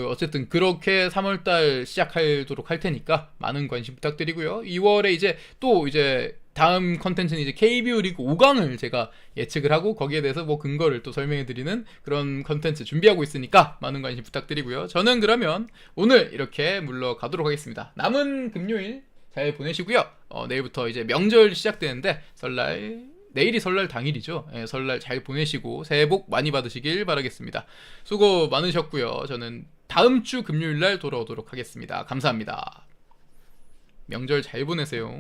어쨌든 그렇게 3월달 시작하도록 할 테니까 많은 관심 부탁드리고요. 2월에 이제 다음 컨텐츠는 이제 KBO 리그 5강을 제가 예측을 하고 거기에 대해서 뭐 근거를 또 설명해드리는 그런 컨텐츠 준비하고 있으니까 많은 관심 부탁드리고요. 저는 그러면 오늘 이렇게 물러가도록 하겠습니다. 남은 금요일 잘 보내시고요. 내일부터 이제 명절 시작되는데 내일이 설날 당일이죠. 예, 설날 잘 보내시고 새해 복 많이 받으시길 바라겠습니다. 수고 많으셨고요. 저는 다음 주 금요일날 돌아오도록 하겠습니다. 감사합니다. 명절 잘 보내세요.